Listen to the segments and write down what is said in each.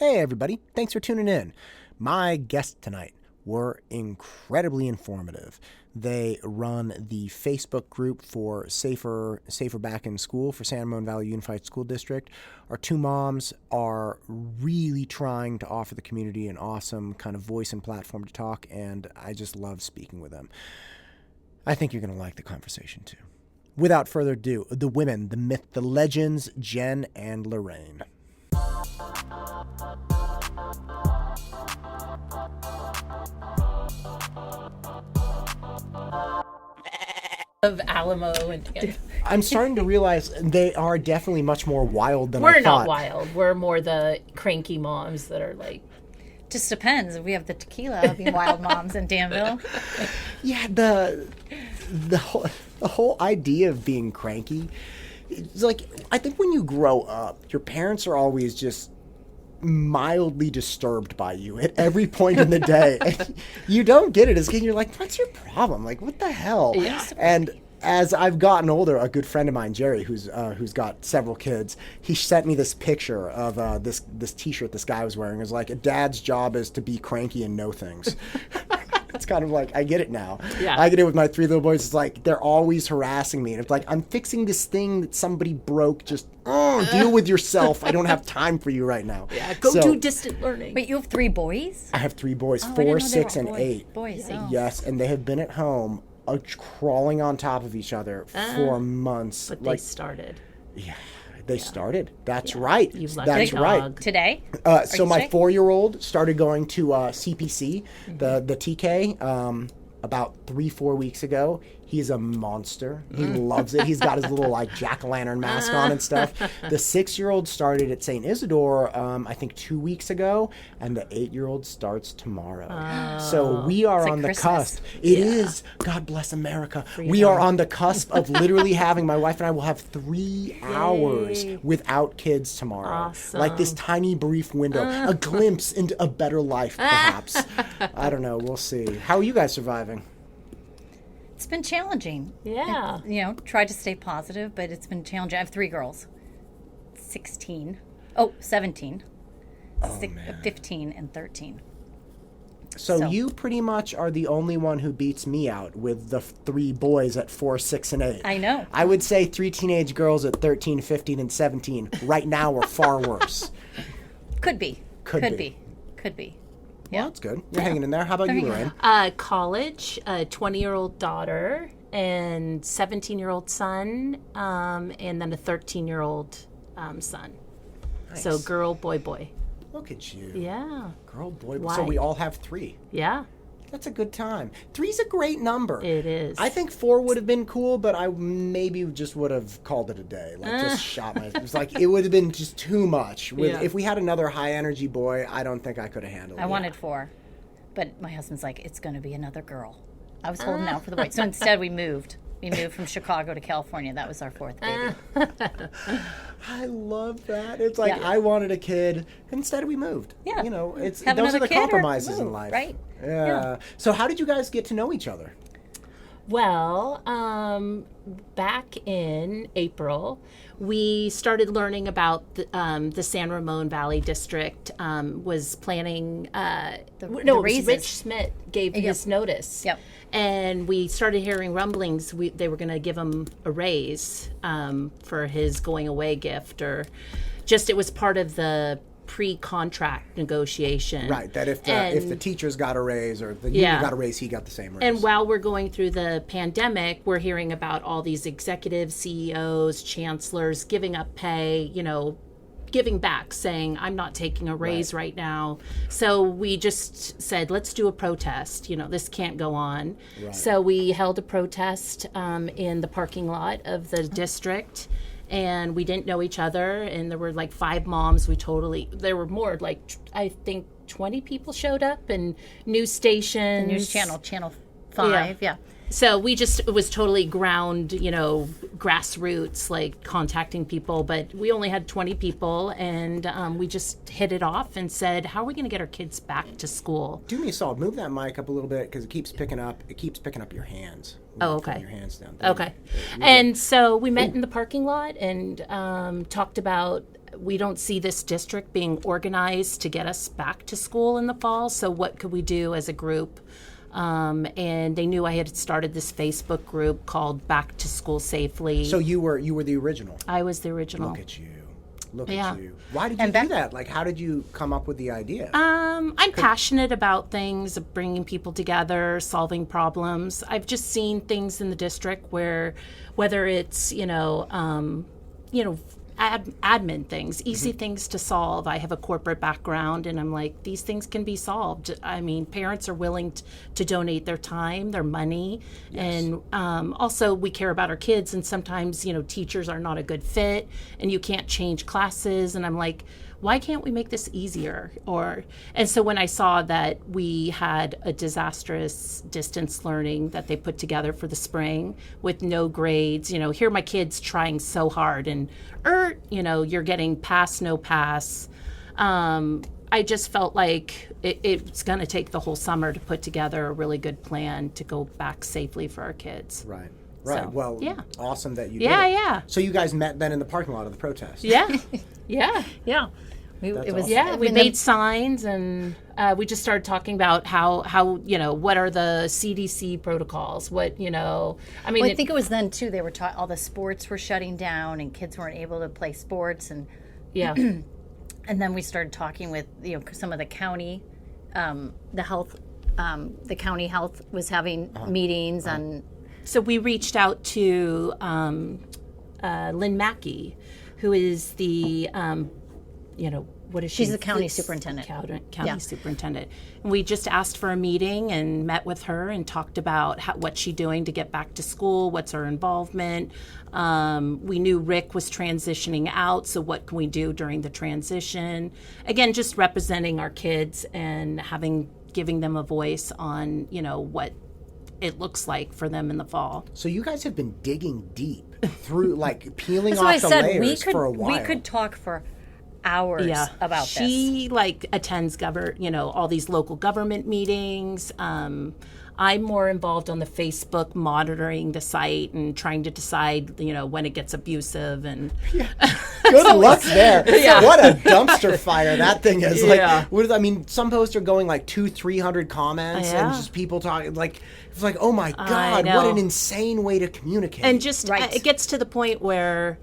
Hey everybody, thanks for tuning in. My guests tonight were incredibly informative. They run the Facebook group for Safer Back in School for San Ramon Valley Unified School District. Our two moms are really trying to offer the community an awesome kind of voice and platform to talk, and I just love speaking with them. I think you're going to like the conversation too. Without further ado, the women, the myth, the legends, Jen and Lorraine. Of Alamo and I'm starting to realize they are definitely much more wild than we're I thought. not wild. We're more the cranky moms that are like. Just depends. We have the tequila being wild moms in Danville. Yeah, the whole idea of being cranky, it's like, I think when you grow up, your parents are always just mildly disturbed by you at every point in the day. And you don't get it as a kid. You're like, what's your problem? Like, what the hell? Yeah. And as I've gotten older, a good friend of mine, Jerry, who's got several kids, he sent me this picture of this T-shirt this guy was wearing. It was like, a dad's job is to be cranky and know things. It's kind of like, I get it now. Yeah. I get it with my three little boys. It's like, they're always harassing me. And it's like, I'm fixing this thing that somebody broke. Just deal with yourself. I don't have time for you right now. Yeah, go do distant learning. Wait, you have 3 boys? I have 3 boys, I didn't 4, know they 6, were and boys. 8. Boys, oh. Yes, and they have been at home crawling on top of each other for months. But they started. Yeah, they started. That's right. You lucky That's dog. right. Today? So my 4-year-old started going to CPC, the TK, about 3-4 weeks ago. He's a monster. He loves it. He's got his little like jack-o'-lantern mask on and stuff. The 6-year-old started at St. Isidore, I think 2 weeks ago, and the 8-year-old starts tomorrow. So we are on the Christmas. cusp. It is. God bless America. We are on the cusp of literally having, my wife and I will have 3 hours without kids tomorrow. Awesome. Like this tiny brief window, a glimpse into a better life, perhaps. I don't know. We'll see. How are you guys surviving? It's been challenging. Yeah. Try to stay positive, but it's been challenging. I have 3 girls. 17. 15 and 13. So you pretty much are the only one who beats me out with the 3 boys at 4, 6, and 8. I know. I would say 3 teenage girls at 13, 15, and 17 right now are far worse. Could be. Could be. Yeah. Well, that's good. You're hanging in there. How about you, Lorraine? College, a 20-year-old daughter, and 17-year-old son, and then a 13-year-old son. Nice. So girl, boy, boy. Look at you. Yeah. Girl, boy. Why? So we all have 3. Yeah. That's a good time. 3's a great number. It is. I think 4 would have been cool, but I maybe just would have called it a day. Like, just shot my... It was like, it would have been just too much. If we had another high-energy boy, I don't think I could have handled it. I wanted 4, but my husband's like, it's going to be another girl. I was holding out for the boy. So instead we moved. We moved from Chicago to California. That was our 4th baby. I love that. It's like, I wanted a kid. Instead, we moved. Yeah. You know, those Have are another the kid or compromises in move, life. right? Yeah. So how did you guys get to know each other? Well, back in April, we started learning about the San Ramon Valley District was planning. It was raises. Rich Smith gave his notice. Yep. And we started hearing rumblings. They were going to give him a raise for his going away gift, or just it was part of the pre-contract negotiation. Right, that if the teachers got a raise or the union got a raise, he got the same raise. And while we're going through the pandemic, we're hearing about all these executives, CEOs, chancellors giving up pay, giving back, saying, I'm not taking a raise right now. So we just said, let's do a protest. This can't go on. Right. So we held a protest in the parking lot of the district. And we didn't know each other, and there were like 5 moms. There were more, like I think 20 people showed up, and news stations. The news channel 5, yeah. So it was totally ground, grassroots, like contacting people. But we only had 20 people, and we just hit it off and said, how are we going to get our kids back to school? Do me a solid. Move that mic up a little bit because it keeps picking up your hands. Okay. Your hands down. Okay. And so we met in the parking lot and talked about we don't see this district being organized to get us back to school in the fall. So what could we do as a group? And they knew I had started this Facebook group called Back to School Safely. So you were the original. I was the original. Look at you. Look Yeah. at you. Why did you do that? Like, how did you come up with the idea? I'm passionate about things, of bringing people together, solving problems. I've just seen things in the district where, whether it's admin things, easy things to solve. I have a corporate background, and I'm like, these things can be solved. I mean, parents are willing to donate their time, their money, and also we care about our kids. And sometimes, teachers are not a good fit, and you can't change classes. And I'm like, why can't we make this easier? And so when I saw that we had a disastrous distance learning that they put together for the spring with no grades, here are my kids trying so hard, and you're getting pass, no pass. I just felt like it's going to take the whole summer to put together a really good plan to go back safely for our kids. Right. So, Well, yeah. Awesome that you did Yeah, it. yeah. So you guys met then in the parking lot of the protest. Yeah. Yeah. Yeah. That's It was, awesome. Yeah, we and made signs, and we just started talking about how what are the CDC protocols? I mean, Well, I think it was then too. They were all the sports were shutting down, and kids weren't able to play sports, and yeah, and then we started talking with some of the county, the health, the county health was having meetings on. so we reached out to Lynn Mackey, who is the what is she? She's the county superintendent. County superintendent. And we just asked for a meeting and met with her and talked about what's she doing to get back to school, what's her involvement. We knew Rick was transitioning out, so what can we do during the transition? Again, just representing our kids and giving them a voice on, what it looks like for them in the fall. So you guys have been digging deep through, like peeling That's off why I the said layers for a while. we could talk for hours about this. She attends all these local government meetings. I'm more involved on the Facebook, monitoring the site and trying to decide, when it gets abusive and Good luck there. Yeah. What a dumpster fire that thing is. Yeah. Some posts are going like 200-300 comments and just people talking it's like, oh my God, what an insane way to communicate. and just Right. it gets to the point where,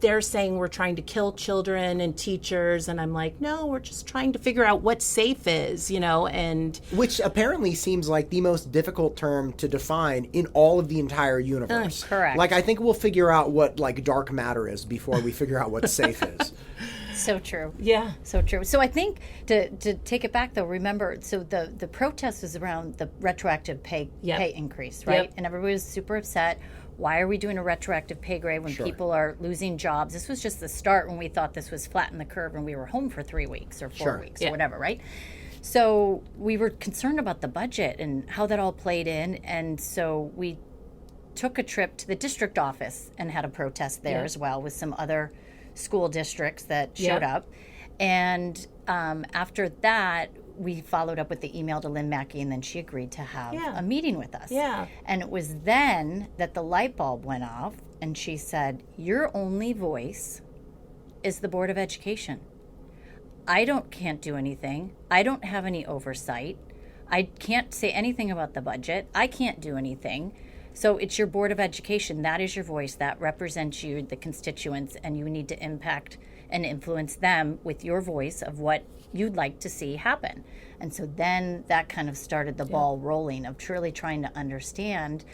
they're saying we're trying to kill children and teachers, and I'm like, no, we're just trying to figure out what safe is, and Which apparently seems like the most difficult term to define in all of the entire universe. Correct. I think we'll figure out what dark matter is before we figure out what safe is. So true. yeah. So true. So I think to take it back though, remember, so the protest was around the retroactive pay increase, right? Yep. And everybody was super upset. Why are we doing a retroactive pay grade when people are losing jobs? This was just the start when we thought this was flatten the curve and we were home for 3 weeks or 4 weeks or whatever, right? So we were concerned about the budget and how that all played in. And so we took a trip to the district office and had a protest there as well with some other school districts that showed up. And after that, we followed up with the email to Lynn Mackey, and then she agreed to have a meeting with us. Yeah. And it was then that the light bulb went off, and she said, your only voice is the Board of Education. I can't do anything. I don't have any oversight. I can't say anything about the budget. I can't do anything. So it's your Board of Education. That is your voice. That represents you, the constituents, and you need to impact and influence them with your voice of what you'd like to see happen. And so then that kind of started the ball rolling of truly trying to understand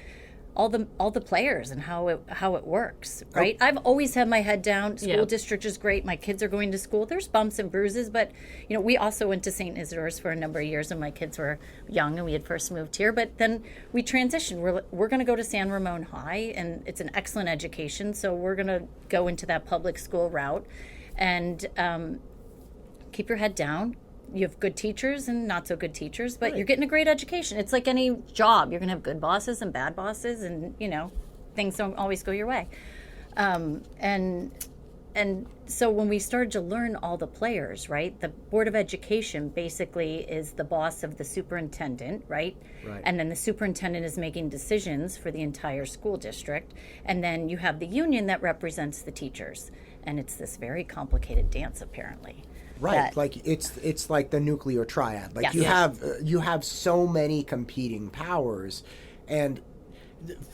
all the players and how it works, right? I've always had my head down. School district is great. My kids are going to school. There's bumps and bruises, but we also went to St. Isidore's for a number of years when my kids were young and we had first moved here. But then we transitioned. We're going to go to San Ramon High, and it's an excellent education. So we're going to go into that public school route, and keep your head down. You have good teachers and not so good teachers, but you're getting a great education. It's like any job. You're going to have good bosses and bad bosses, and, things don't always go your way. And so when we started to learn all the players, right, the Board of Education basically is the boss of the superintendent, right? And then the superintendent is making decisions for the entire school district. And then you have the union that represents the teachers. and it's this very complicated dance apparently. Right, that- like it's like the nuclear triad. Like Yes. you have so many competing powers, and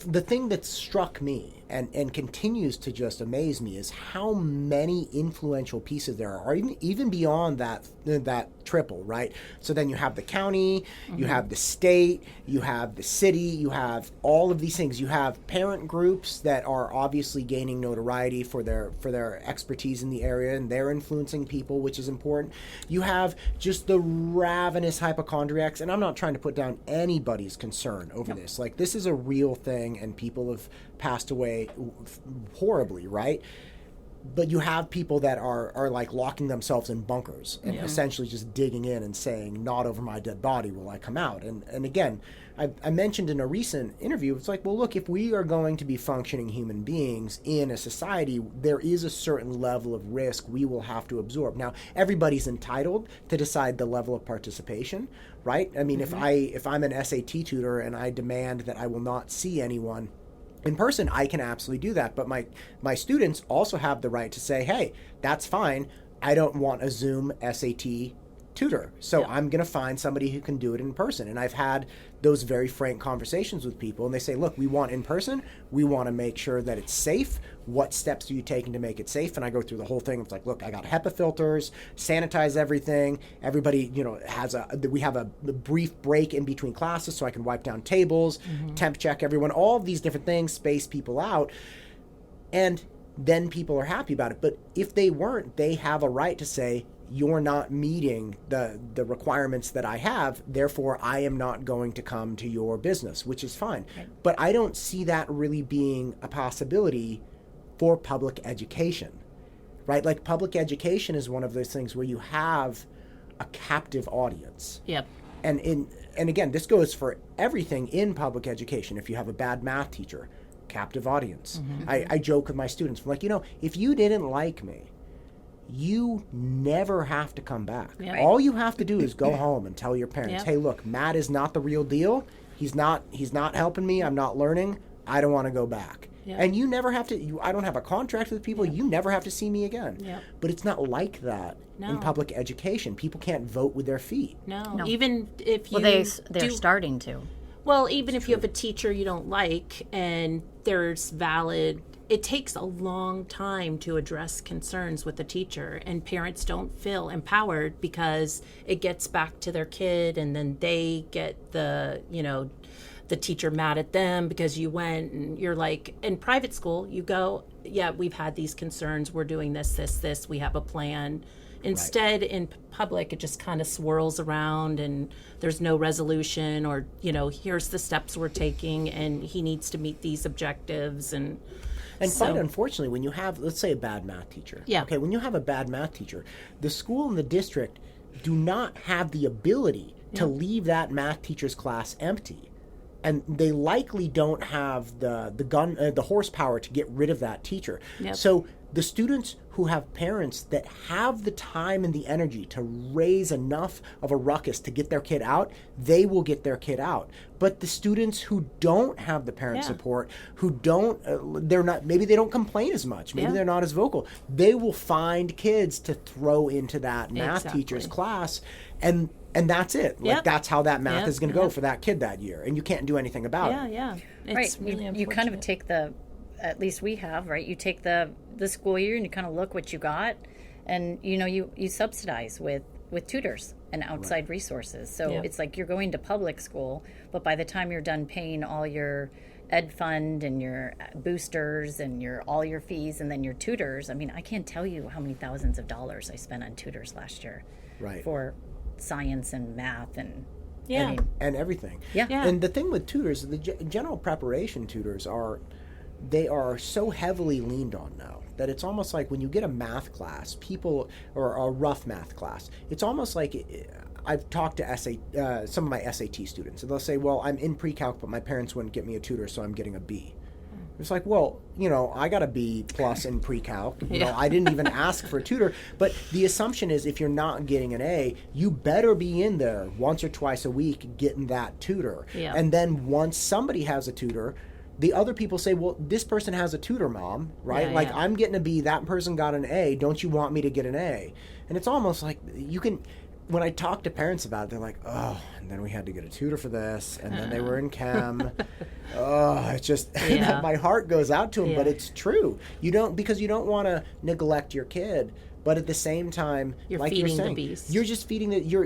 the thing that struck me and continues to just amaze me is how many influential pieces there are, even beyond that triple, right? So then you have the county, you have the state, you have the city, you have all of these things. You have parent groups that are obviously gaining notoriety for their expertise in the area, and they're influencing people, which is important. You have just the ravenous hypochondriacs, and I'm not trying to put down anybody's concern over this. Like, this is a real thing, and people have passed away horribly, right? But you have people that are like locking themselves in bunkers and essentially just digging in and saying, not over my dead body will I come out. And again, I mentioned in a recent interview, it's like, well, look, if we are going to be functioning human beings in a society, there is a certain level of risk we will have to absorb. Now, everybody's entitled to decide the level of participation, right? I mean, if I'm an SAT tutor and I demand that I will not see anyone in person, I can absolutely do that. But my students also have the right to say, hey, that's fine. I don't want a Zoom SAT tutor. So I'm going to find somebody who can do it in person. And I've had those very frank conversations with people, and they say, look, we want in person. We want to make sure that it's safe. What steps are you taking to make it safe? And I go through the whole thing. It's like, look, I got HEPA filters, sanitize everything. Everybody, we have a brief break in between classes so I can wipe down tables, temp check everyone, all of these different things, space people out. And then people are happy about it. But if they weren't, they have a right to say, you're not meeting the requirements that I have, therefore I am not going to come to your business, which is fine. Right. But I don't see that really being a possibility for public education, right? Like, public education is one of those things where you have a captive audience. Yep. And again, this goes for everything in public education. If you have a bad math teacher, captive audience. I joke with my students, I'm like, if you didn't like me, you never have to come back. Yep. All you have to do is go home and tell your parents, hey, look, Matt is not the real deal. He's not helping me. I'm not learning. I don't want to go back. Yep. And you never have to, I don't have a contract with people. Yep. You never have to see me again. Yep. But it's not like that in public education. People can't vote with their feet. No. Even if you... Well, they're starting to. Well, even if you have a teacher you don't like and there's valid... It takes a long time to address concerns with the teacher, and parents don't feel empowered because it gets back to their kid, and then they get the teacher mad at them because you went, and you're like, in private school, you go, yeah, we've had these concerns, we're doing this, we have a plan. Instead, in public, it just kind of swirls around and there's no resolution, or, here's the steps we're taking and he needs to meet these objectives. And quite unfortunately, when you have, let's say, a bad math teacher. Yeah. Okay, when you have a bad math teacher, the school and the district do not have the ability to leave that math teacher's class empty. And they likely don't have the horsepower to get rid of that teacher. Yep. So the students who have parents that have the time and the energy to raise enough of a ruckus to get their kid out, they will get their kid out. But the students who don't have the parent support, who don't, maybe they don't complain as much, maybe they're not as vocal, they will find kids to throw into that math teacher's class, and that's it. Like, that's how that math is going to go for that kid that year, and you can't do anything about it. Yeah. It's really unfortunate. You kind of take at least we have, right? You take the school year and you kind of look what you got, and you subsidize with tutors and outside resources. So it's like you're going to public school, but by the time you're done paying all your ed fund and your boosters and all your fees and then your tutors, I mean, I can't tell you how many thousands of dollars I spent on tutors last year for science and math and and everything. Yeah. And the thing with tutors, the general preparation tutors are so heavily leaned on now that it's almost like when you get a math class, or a rough math class, it's almost like I've talked to some of my SAT students, and they'll say, well, I'm in pre-calc, but my parents wouldn't get me a tutor, so I'm getting a B. It's like, well, I got a B plus in pre-calc. I didn't even ask for a tutor. But the assumption is if you're not getting an A, you better be in there once or twice a week getting that tutor. Yeah. And then once somebody has a tutor, the other people say, well, this person has a tutor, mom, right? Yeah, like, yeah. I'm getting a B, that person got an A. Don't you want me to get an A? And it's almost like you can, when I talk to parents about it, they're like, oh, and then we had to get a tutor for this, and then they were in chem. Oh, it's just, Yeah. my heart goes out to them, but Yeah. it's true. Because you don't want to neglect your kid. But at the same time, You're like you're feeding the saying, beast. you're just feeding it. You're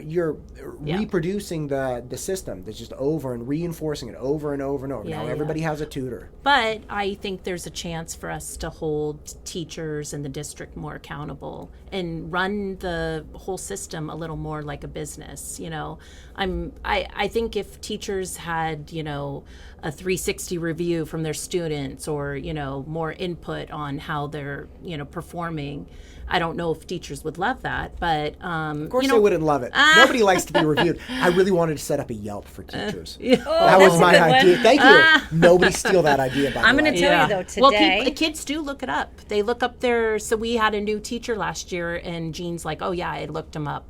Yeah. reproducing the system that's just over and reinforcing it over and over and over. Yeah, Now yeah. everybody has a tutor. But I think there's a chance for us to hold teachers in the district more accountable and run the whole system a little more like a business. You know, I think if teachers had, you know, a 360 review from their students, or, you know, more input on how they're, you know, performing. I don't know if teachers would love that, but Of course, you they know, wouldn't love it. Nobody likes to be reviewed. I really wanted to set up a Yelp for teachers. That that's was a my good one. idea. Thank you. Nobody steal that idea. By I'm the going way. to tell you, though, Well, today... kids do look it up. They look up their. So we had a new teacher last year, and Jean's like, "Oh yeah, I looked him up.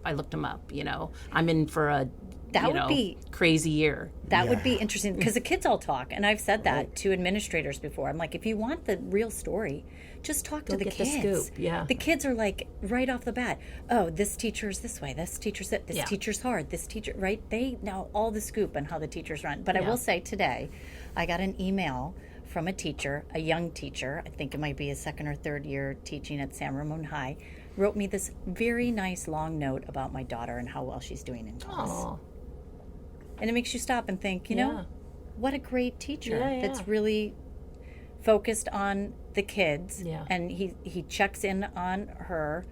You know, I'm in for a That would be- crazy year." That would be interesting, because the kids all talk, and I've said that to administrators before. I'm like, if you want the real story, just talk to the get the kids. scoop, yeah. The kids are like, right off the bat, oh, this teacher's this way, this teacher's that, this Yeah. teacher's hard, this teacher, right? They know all the scoop on how the teachers run. But I will say today, I got an email from a teacher, a young teacher, I think it might be a second or third year teaching at San Ramon High, wrote me this very nice long note about my daughter and how well she's doing in class. Oh, And it makes you stop and think, you know, Yeah. what a great teacher Yeah, yeah. that's really focused on the kids. Yeah. And he checks in on her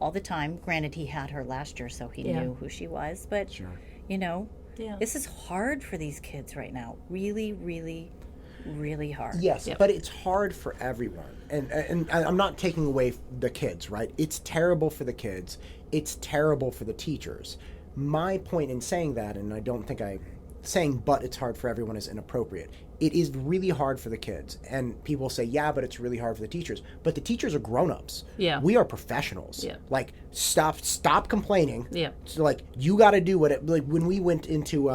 all the time. Granted, he had her last year, so he Yeah. knew who she was. But, you know, Yeah. this is hard for these kids right now. Really, really, really hard. Yes, Yep. but it's hard for everyone. And I'm not taking away the kids, right? It's terrible for the kids. It's terrible for the teachers. My point in saying that, and I don't think saying but it's hard for everyone is inappropriate. It is really hard for the kids. And people say, yeah, but it's really hard for the teachers. But the teachers are grown-ups. Yeah. We are professionals. Yeah. Like, stop complaining. Yeah. So, like, you got to do what like, when we went into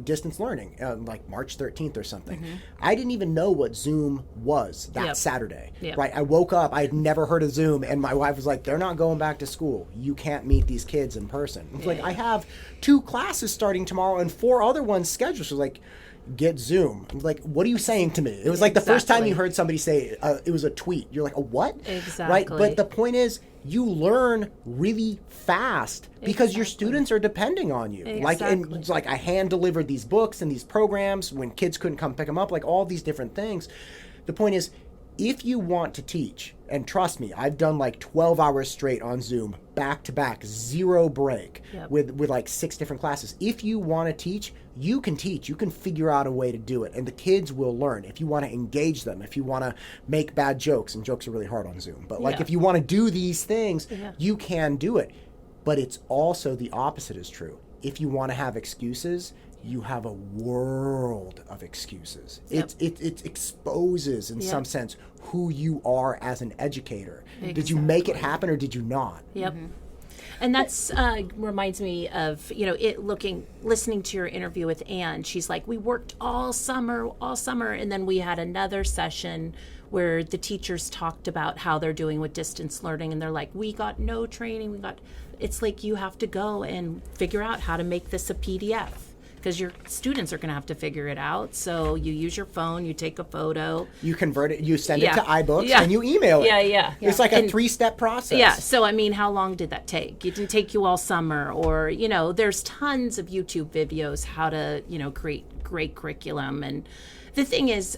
distance learning, like March 13th or something, I didn't even know what Zoom was that Yep. Saturday, Yep. right? I woke up, I had never heard of Zoom, and my wife was like, they're not going back to school. You can't meet these kids in person. It's like, I have 2 classes starting tomorrow and 4 other ones scheduled. She's like, get Zoom. I'm like, what are you saying to me? It was like the first time Exactly. you heard somebody say it was a tweet. You're like, a what? Right? Exactly. But the point is, you learn really fast because your students are depending on you. Like, and Exactly. it's like I hand delivered these books and these programs when kids couldn't come pick them up, like all these different things. The point is, if you want to teach, and trust me, I've done like 12 hours straight on Zoom, back to back, 0 break, Yep. with like 6 different classes. If you want to teach, you can teach. You can figure out a way to do it, and the kids will learn. If you want to engage them, if you want to make bad jokes, and jokes are really hard on Zoom, but like Yeah. if you want to do these things, Yeah. you can do it. But it's also the opposite is true. If you want to have excuses, you have a world of excuses. Yep. It exposes, in Yep. some sense, who you are as an educator. Did you make it happen or did you not? Yep. And that's reminds me of, you know, listening to your interview with Anne. She's like, we worked all summer, and then we had another session where the teachers talked about how they're doing with distance learning, and they're like, we got no training. It's like you have to go and figure out how to make this a PDF, because your students are going to have to figure it out. So you use your phone, you take a photo. You convert it, you send it Yeah. to iBooks, Yeah. and you email it. Yeah. It's like a And- 3-step process. Yeah. So, I mean, how long did that take? It didn't take you all summer, or, you know, there's tons of YouTube videos how to, you know, create great curriculum. And the thing is,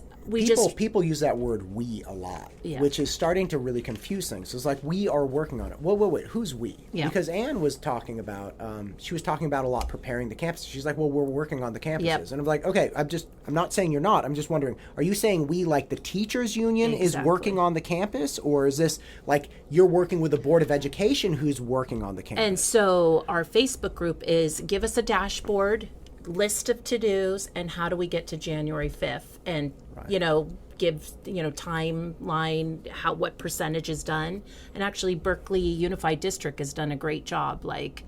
People use that word "we" a lot, Yeah. which is starting to really confuse things. It's like, we are working on it. Wait, who's we? Yeah. Because Anne was talking about, she was talking about a lot preparing the campus. She's like, well, we're working on the campuses. Yep. And I'm like, okay, I'm not saying you're not. I'm just wondering, are you saying we, like the teachers union is Exactly. working on the campus? Or is this like you're working with the Board of Education who's working on the campus? And so our Facebook group is give us a dashboard, list of to-dos, and how do we get to January 5th? And, you know, give, you know, timeline, what percentage is done. And actually Berkeley Unified District has done a great job. Like,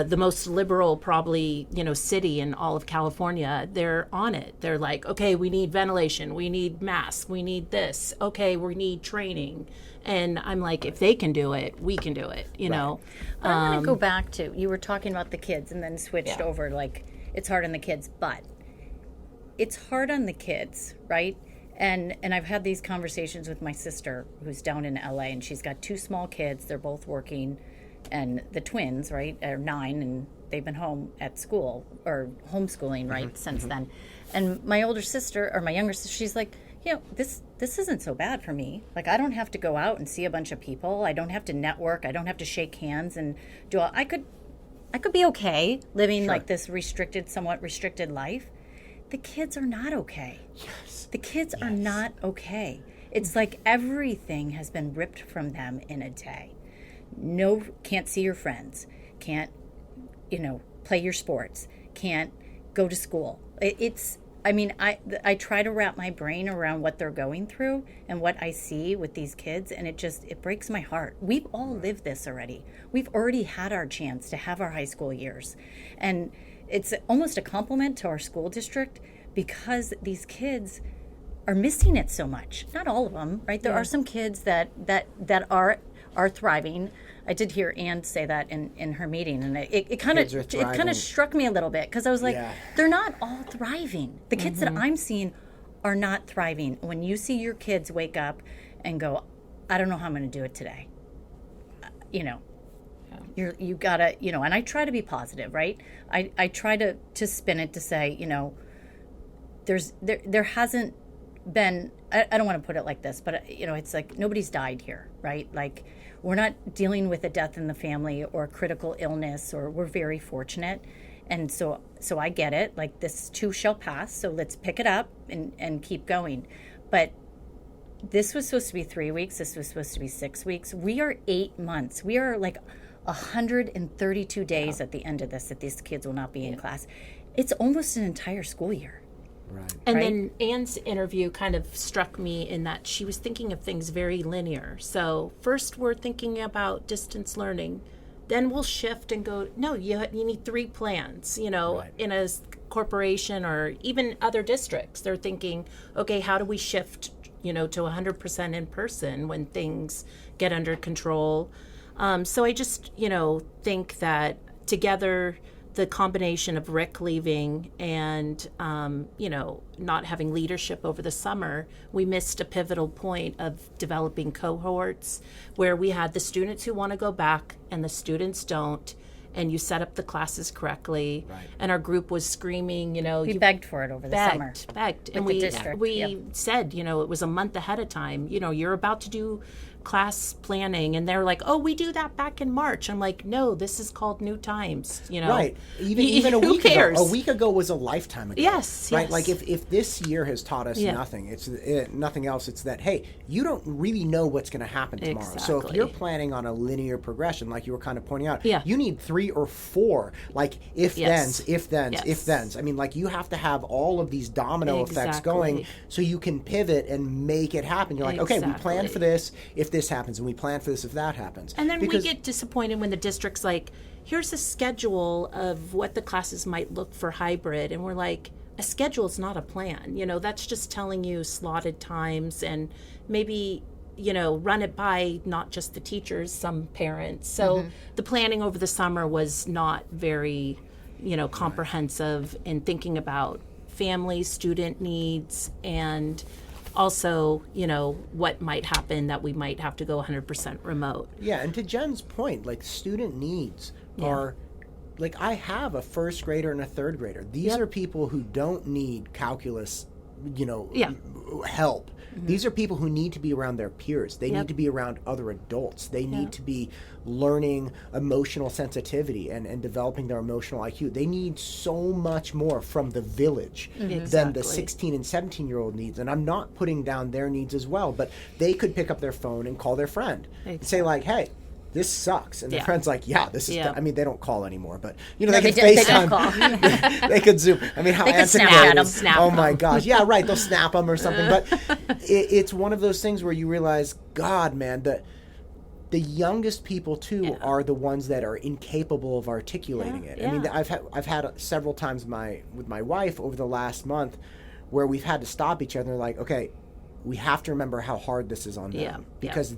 the most liberal probably, city in all of California, they're on it. They're like, okay, we need ventilation, we need masks, we need this, okay, we need training. And I'm like, if they can do it, we can do it, know. But I want to go back to, you were talking about the kids and then switched over, like, it's hard on the kids, but it's hard on the kids, right? And I've had these conversations with my sister who's down in LA, and she's got 2 small kids. They're both working, and the twins, right, are 9, and they've been home at school or homeschooling, right, since then. And my older sister, or my younger sister, she's like, this isn't so bad for me. Like, I don't have to go out and see a bunch of people. I don't have to network. I don't have to shake hands and I could be okay living like this somewhat restricted life. The kids are not okay. Yes. The kids are not okay. It's like everything has been ripped from them in a day. No, can't see your friends. Can't, play your sports. Can't go to school. I try to wrap my brain around what they're going through and what I see with these kids, and it breaks my heart. We've all lived this already. We've already had our chance to have our high school years. And it's almost a compliment to our school district because these kids are missing it so much. Not all of them, right? There are some kids that are thriving. I did hear Ann say that in her meeting, and it kind of struck me a little bit because I was like, they're not all thriving. The kids that I'm seeing are not thriving. When you see your kids wake up and go, I don't know how I'm going to do it today. You gotta, and I try to be positive, right? I try to spin it to say, there hasn't been, I don't want to put it like this, but it's like nobody's died here, right? Like, we're not dealing with a death in the family or critical illness, or we're very fortunate. And so I get it, like, this too shall pass, so let's pick it up and keep going. But this was supposed to be 3 weeks, this was supposed to be 6 weeks. We are 8 months. We are like 132 days at the end of this that these kids will not be in class. It's almost an entire school year. Right. And then Anne's interview kind of struck me in that she was thinking of things very linear. So first we're thinking about distance learning. Then we'll shift and go, no, you need 3 plans, in a corporation or even other districts. They're thinking, okay, how do we shift, to 100% in person when things get under control? So I just, think that together, the combination of Rick leaving and, not having leadership over the summer, we missed a pivotal point of developing cohorts where we had the students who want to go back and the students don't, and you set up the classes correctly. Right. And our group was screaming, we begged for it over the summer. Begged. And we said, it was a month ahead of time, you're about to do class planning, and they're like, oh, we do that back in March. I'm like, no, this is called new times, Right. Even a week ago. A week ago was a lifetime ago. Yes. Right. Yes. Like if this year has taught us nothing, it's nothing else. It's that, hey, you don't really know what's going to happen tomorrow. Exactly. So if you're planning on a linear progression, like you were kind of pointing out, you need 3 or 4, like if thens. I mean, like, you have to have all of these domino effects going so you can pivot and make it happen. You're like, okay, we planned for this if this happens, and we plan for this if that happens. And then we get disappointed when the district's like, here's a schedule of what the classes might look for hybrid, and we're like, a schedule is not a plan. That's just telling you slotted times, and maybe run it by not just the teachers, some parents. So the planning over the summer was not very comprehensive in thinking about family, student needs, and also, what might happen that we might have to go 100% remote. Yeah, and to Jen's point, like, student needs are, like, I have a first grader and a third grader. These are people who don't need calculus, help. These are people who need to be around their peers. They need to be around other adults. They need to be learning emotional sensitivity and developing their emotional IQ. They need so much more from the village than the 16 and 17-year-old needs. And I'm not putting down their needs as well, but they could pick up their phone and call their friend and say, like, hey, this sucks. And their friend's like, this is, I mean, they don't call anymore, but, they can FaceTime. They could Zoom. I mean, how they antiquated. snap Oh, my gosh. Yeah, right. They'll snap them or something. But it's one of those things where you realize, God, man, that the youngest people too are the ones that are incapable of articulating it. I mean, I've had several times with my wife over the last month where we've had to stop each other, like, okay, we have to remember how hard this is on them because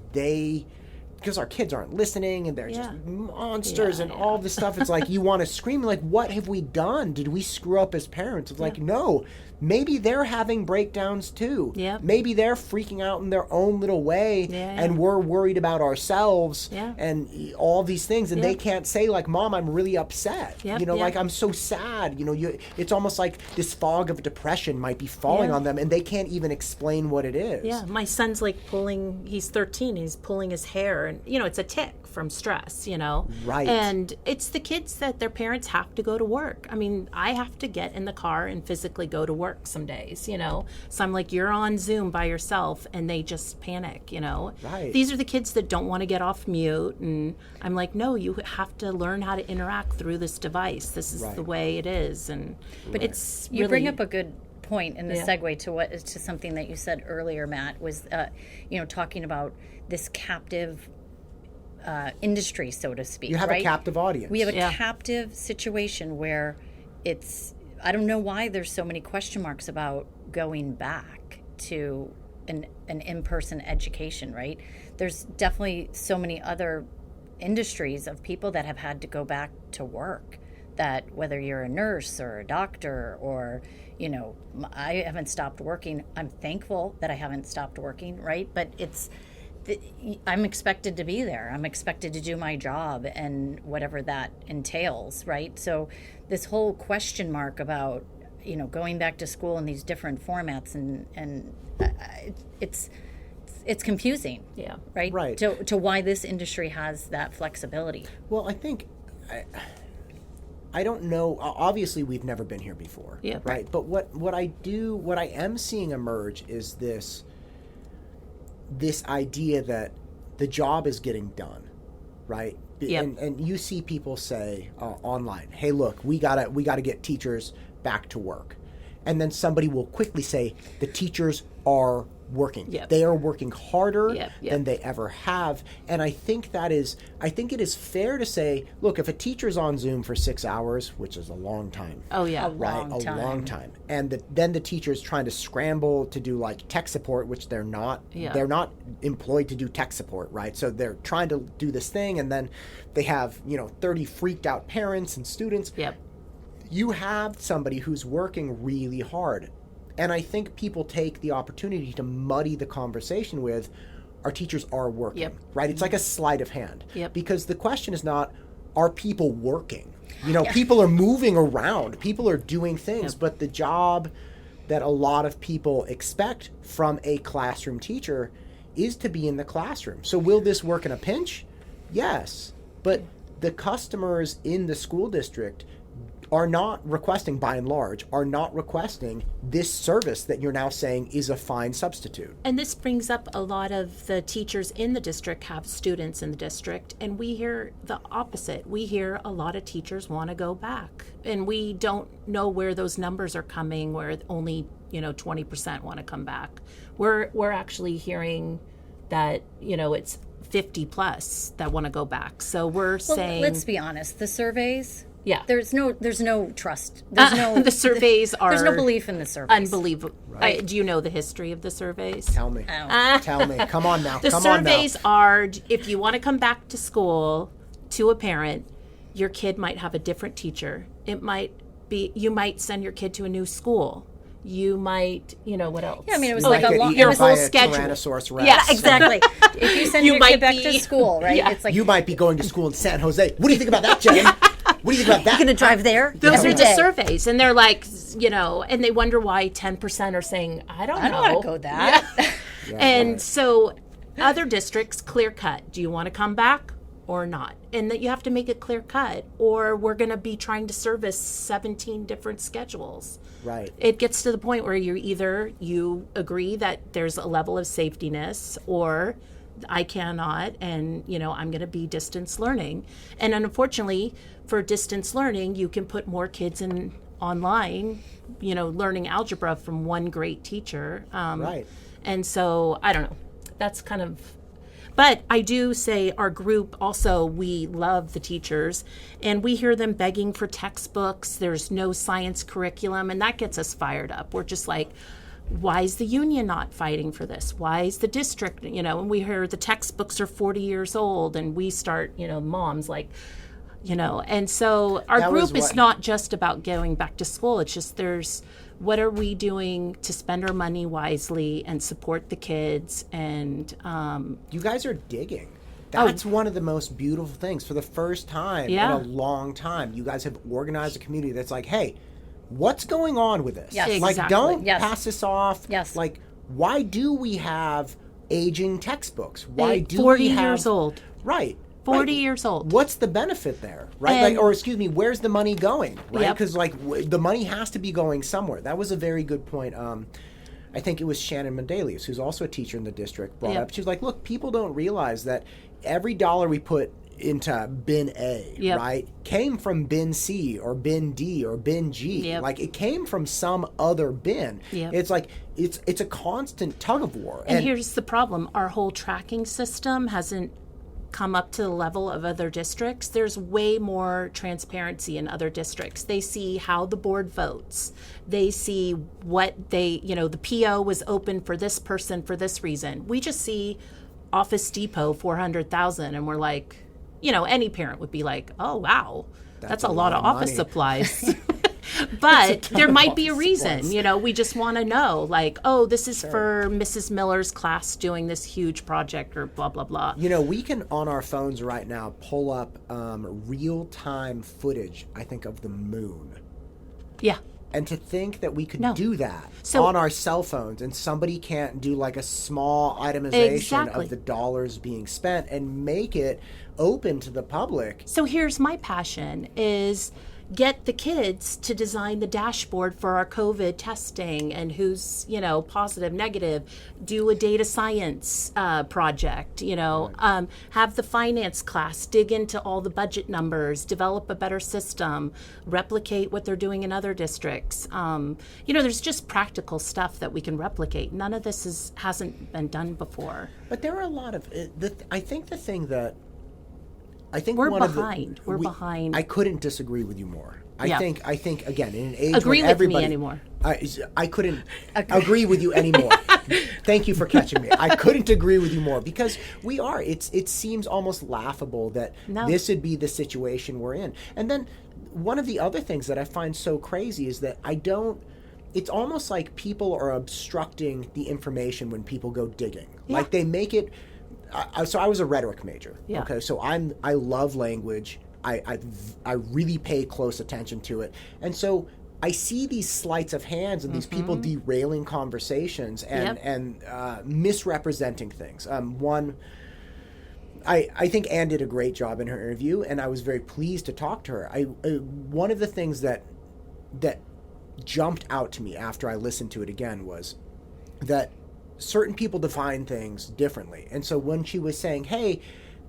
our kids aren't listening and they're just monsters and all this stuff. It's like you want to scream, like, what have we done? Did we screw up as parents? It's like, no, maybe they're having breakdowns too. Yeah. Maybe they're freaking out in their own little way and we're worried about ourselves and all these things. And they can't say, like, Mom, I'm really upset. Like, I'm so sad. It's almost like this fog of depression might be falling on them and they can't even explain what it is. Yeah, my son's like he's 13, he's pulling his hair, and it's a tic from stress, Right. And it's the kids that their parents have to go to work. I mean, I have to get in the car and physically go to work some days, so I'm like, you're on Zoom by yourself, and they just panic. Right. These are the kids that don't want to get off mute, and I'm like, no, you have to learn how to interact through this device. This is the way it is. And but it's you really, bring up a good point in the segue to something that you said earlier, Matt, was talking about this captive industry, so to speak. You have a captive audience. We have a captive situation where I don't know why there's so many question marks about going back to an in-person education, right? There's definitely so many other industries of people that have had to go back to work, that whether you're a nurse or a doctor or, I haven't stopped working. I'm thankful that I haven't stopped working, right? But I'm expected to be there. I'm expected to do my job and whatever that entails, right? So this whole question mark about, going back to school in these different formats and it's confusing. Yeah. Right? Right. To why this industry has that flexibility. Well, I think I don't know. Obviously, we've never been here before. Yeah. Right. But what I am seeing emerge is this idea that the job is getting done, right? Yep. And you see people say online, "Hey, look, we gotta get teachers back to work," and then somebody will quickly say, "The teachers are working. Yep. They are working harder Yep. than they ever have." And I think it is fair to say, look, if a teacher's on Zoom for 6 hours, which is a long time. Oh yeah. A long time. And then the teacher's trying to scramble to do like tech support, which they're not. Yeah. They're not employed to do tech support, right? So they're trying to do this thing, and then they have 30 freaked out parents and students. Yep. You have somebody who's working really hard. And I think people take the opportunity to muddy the conversation with, our teachers are working, Yep. right? It's like a sleight of hand. Yep. Because the question is not, are people working? People are moving around. People are doing things. Yep. But the job that a lot of people expect from a classroom teacher is to be in the classroom. So will this work in a pinch? Yes. But the customers in the school district are not requesting, by and large, this service that you're now saying is a fine substitute. And this brings up a lot of the teachers in the district have students in the district, and we hear the opposite. We hear a lot of teachers want to go back, and we don't know where those numbers are coming, where only 20% want to come back. We're actually hearing that it's 50 plus that want to go back. So we're saying, let's be honest, the surveys. Yeah. There's no trust. There's no the surveys are there's no belief in the surveys. Unbelievable. Right. Do you know the history of the surveys? Tell me. Tell me. Come on now. The surveys are, if you want to come back to school to a parent, your kid might have a different teacher. It might be, you might send your kid to a new school. You might, what else? Yeah, I mean, it was You like might a get long eaten your by whole a schedule. Tyrannosaurus Rex. Yeah, exactly. If you send You your might kid back be- to school, right? Yeah. It's like You might be going to school in San Jose. What do you think about that, Jen? What do you think about that? you're going to drive there Those every are the day. surveys, and they're like, and they wonder why 10% are saying, I don't know. I don't want to go that. And so other districts, clear cut. Do you want to come back or not? And that you have to make it clear cut, or we're going to be trying to service 17 different schedules. Right. It gets to the point where you agree that there's a level of safetyness, or I cannot, and I'm going to be distance learning. And unfortunately, for distance learning, you can put more kids in online, learning algebra from one great teacher. Right. And so I don't know. That's kind of, But I do say our group also, we love the teachers, and we hear them begging for textbooks. There's no science curriculum, and that gets us fired up. We're just like, why is the union not fighting for this? Why is the district, and we hear the textbooks are 40 years old, and we start, moms like, and so our group is not just about going back to school. It's just what are we doing to spend our money wisely and support the kids? And you guys are digging. That's one of the most beautiful things. For the first time in a long time, you guys have organized a community that's like, hey, what's going on with this? Yes. Like, Exactly. don't Yes. pass this off. Yes. Like, why do we have aging textbooks? Why do 40 we have... years old. Right. 40 years old. What's the benefit there, right? And- Or excuse me, where's the money going, right? Yep. Because the money has to be going somewhere. That was a very good point. I think it was Shannon Mendelius, who's also a teacher in the district, brought Yep. up. She was like, look, people don't realize that every dollar we put into bin A, Yep. right, came from bin C or bin D or bin G. Yep. Like, it came from some other bin. Yep. It's like, it's a constant tug of war. And here's the problem. Our whole tracking system hasn't come up to the level of other districts. There's way more transparency in other districts. They see how the board votes. They see what the PO was open for this person for this reason. We just see Office Depot 400,000 and we're like, any parent would be like, oh wow, that's a lot of office money. supplies. But there of might be a office reason, supplies. we just want to know, like, oh, this is for Mrs. Miller's class doing this huge project or blah, blah, blah. We can, on our phones right now, pull up real-time footage, I think, of the moon. Yeah. And to think that we could No. do that So- on our cell phones and somebody can't do like a small itemization Exactly. of the dollars being spent and make it open to the public. So here's my passion is get the kids to design the dashboard for our COVID testing and who's, positive, negative, do a data science project, have the finance class dig into all the budget numbers, develop a better system, replicate what they're doing in other districts. There's just practical stuff that we can replicate. None of this hasn't been done before. But there are a lot of, I think the thing that, I think We're one behind. Of the, We're behind. I couldn't disagree with you more. Yeah. I think again, in an age Agree when with me everybody, anymore. I couldn't agree with you anymore. Thank you for catching me. I couldn't agree with you more because we are. It seems almost laughable that No. this would be the situation we're in. And then one of the other things that I find so crazy is that it's almost like people are obstructing the information when people go digging. Yeah. Like they make it. So I was a rhetoric major. Yeah. Okay, so I love language. I really pay close attention to it, and so I see these sleights of hands and these people derailing conversations and misrepresenting things. I think Anne did a great job in her interview, and I was very pleased to talk to her. One of the things that jumped out to me after I listened to it again was that certain people define things differently. And so when she was saying, hey,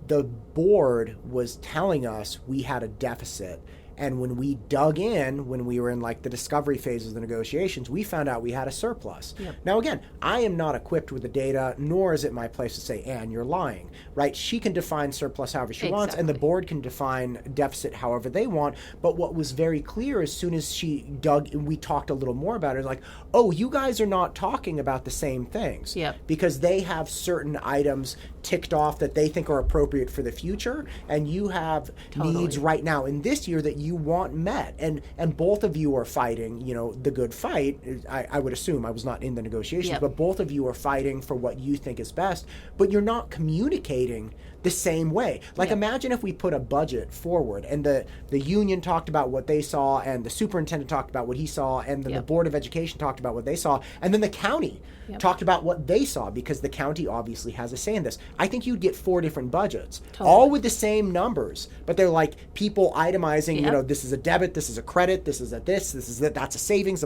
the board was telling us we had a deficit, and when we dug in, when we were in like the discovery phases of the negotiations, we found out we had a surplus. Yep. Now, again, I am not equipped with the data, nor is it my place to say, Anne, you're lying, right? She can define surplus however she wants, and the Exactly. board can define deficit however they want. But what was very clear as soon as she dug and we talked a little more about it, like, oh, you guys are not talking about the same things. Yep. Because they have certain items ticked off that they think are appropriate for the future, and you have needs right now in this year that you want met, and both of you are fighting, the good fight. I would assume, I was not in the negotiations, Yep. but both of you are fighting for what you think is best, but you're not communicating the same way. Like, Yep. imagine if we put a budget forward and the union talked about what they saw, and the superintendent talked about what he saw, and then the Yep. Board of Education talked about what they saw, and then the county Yep. talked about what they saw, because the county obviously has a say in this. I think you'd get 4 different budgets, Totally. all with the same numbers, but they're like people itemizing, Yep. this is a debit, this is a credit, this is a this is that, that's a savings.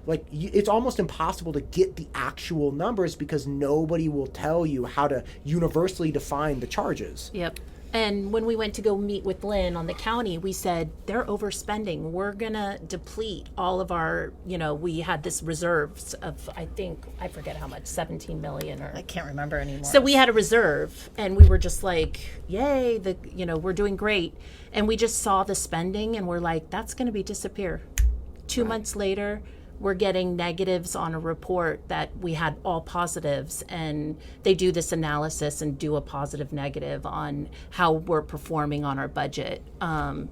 Like, it's almost impossible to get the actual numbers because nobody will tell you how to universally define the charges. Yep. And when we went to go meet with Lynn on the county, we said, they're overspending. We're going to deplete all of our, we had this reserves of, I forget how much, 17 million or. I can't remember anymore. So we had a reserve and we were just like, yay, we're doing great. And we just saw the spending and we're like, that's going to be disappear. 2 months later, we're getting negatives on a report that we had all positives, and they do this analysis and do a positive negative on how we're performing on our budget. And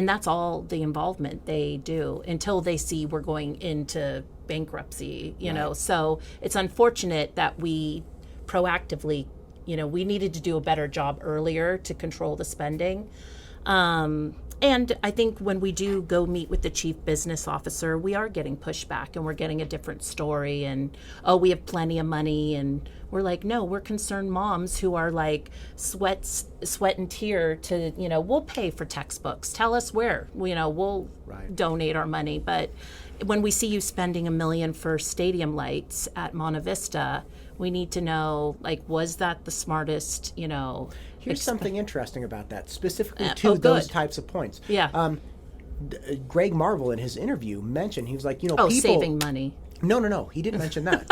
that's all the involvement they do until they see we're going into bankruptcy, you know. So it's unfortunate that we proactively, we needed to do a better job earlier to control the spending. And I think when we do go meet with the chief business officer, we are getting pushback and we're getting a different story and, oh, we have plenty of money. And we're like, no, we're concerned moms who are like sweat and tear to, we'll pay for textbooks. Tell us where, we'll donate our money. But when we see you spending $1 million for stadium lights at Monte Vista, we need to know, like, was that the smartest, Here's something interesting about that, specifically to those types of points. Yeah. Greg Marvel in his interview mentioned, he was like, people... saving money. No. He didn't mention that.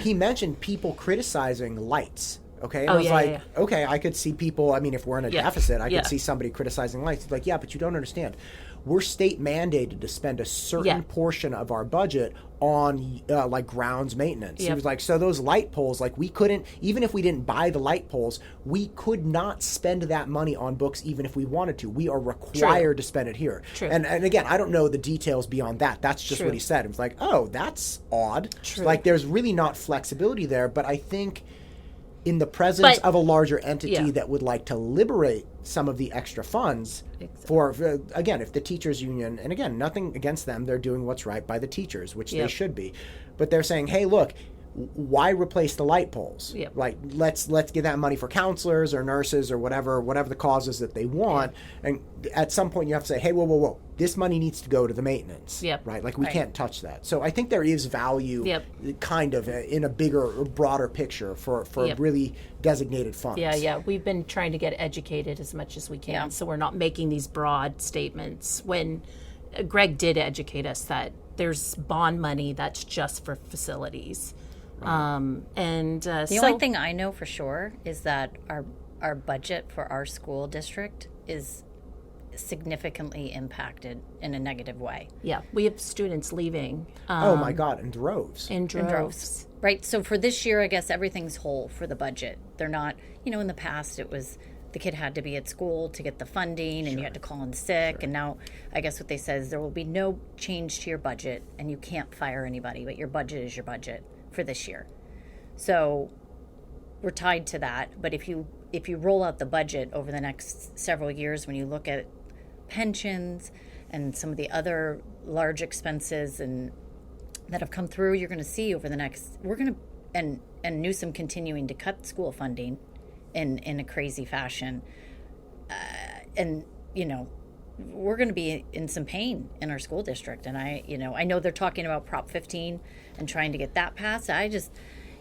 He mentioned people criticizing lights. Okay. And I was okay, I could see people, if we're in a deficit, I could see somebody criticizing lights. He's like, yeah, but you don't understand. We're state mandated to spend a certain portion of our budget on like grounds maintenance. He was like, so those light poles, like we couldn't, even if we didn't buy the light poles, we could not spend that money on books even if we wanted to. We are required to spend it here. And again, I don't know the details beyond that. That's just what he said. It was like, oh, that's odd. Like there's really not flexibility there, but I think in the presence of a larger entity that would like to liberate some of the extra funds for, again, if the teachers union, and again, nothing against them, they're doing what's right by the teachers, which they should be, but they're saying, hey, look, why replace the light poles? Like let's get that money for counselors or nurses or whatever the causes that they want. And at some point you have to say, hey, whoa, this money needs to go to the maintenance. Right? Like we can't touch that. So I think there is value kind of in a bigger or broader picture for really designated funds. We've been trying to get educated as much as we can. So we're not making these broad statements. When Greg did educate us that there's bond money that's just for facilities. The only thing I know for sure is that our budget for our school district is significantly impacted in a negative way. We have students leaving. Oh my God, in droves. In droves. Right. So for this year, I guess everything's whole for the budget. They're not, in the past it was the kid had to be at school to get the funding and you had to call in sick. And now I guess what they said is there will be no change to your budget and you can't fire anybody, but your budget is your budget for this year. So we're tied to that. But if you roll out the budget over the next several years, when you look at pensions and some of the other large expenses and that have come through, you're going to see over the next, and Newsom continuing to cut school funding in a crazy fashion. We're going to be in some pain in our school district. And I know they're talking about Prop 15 and trying to get that passed. I just,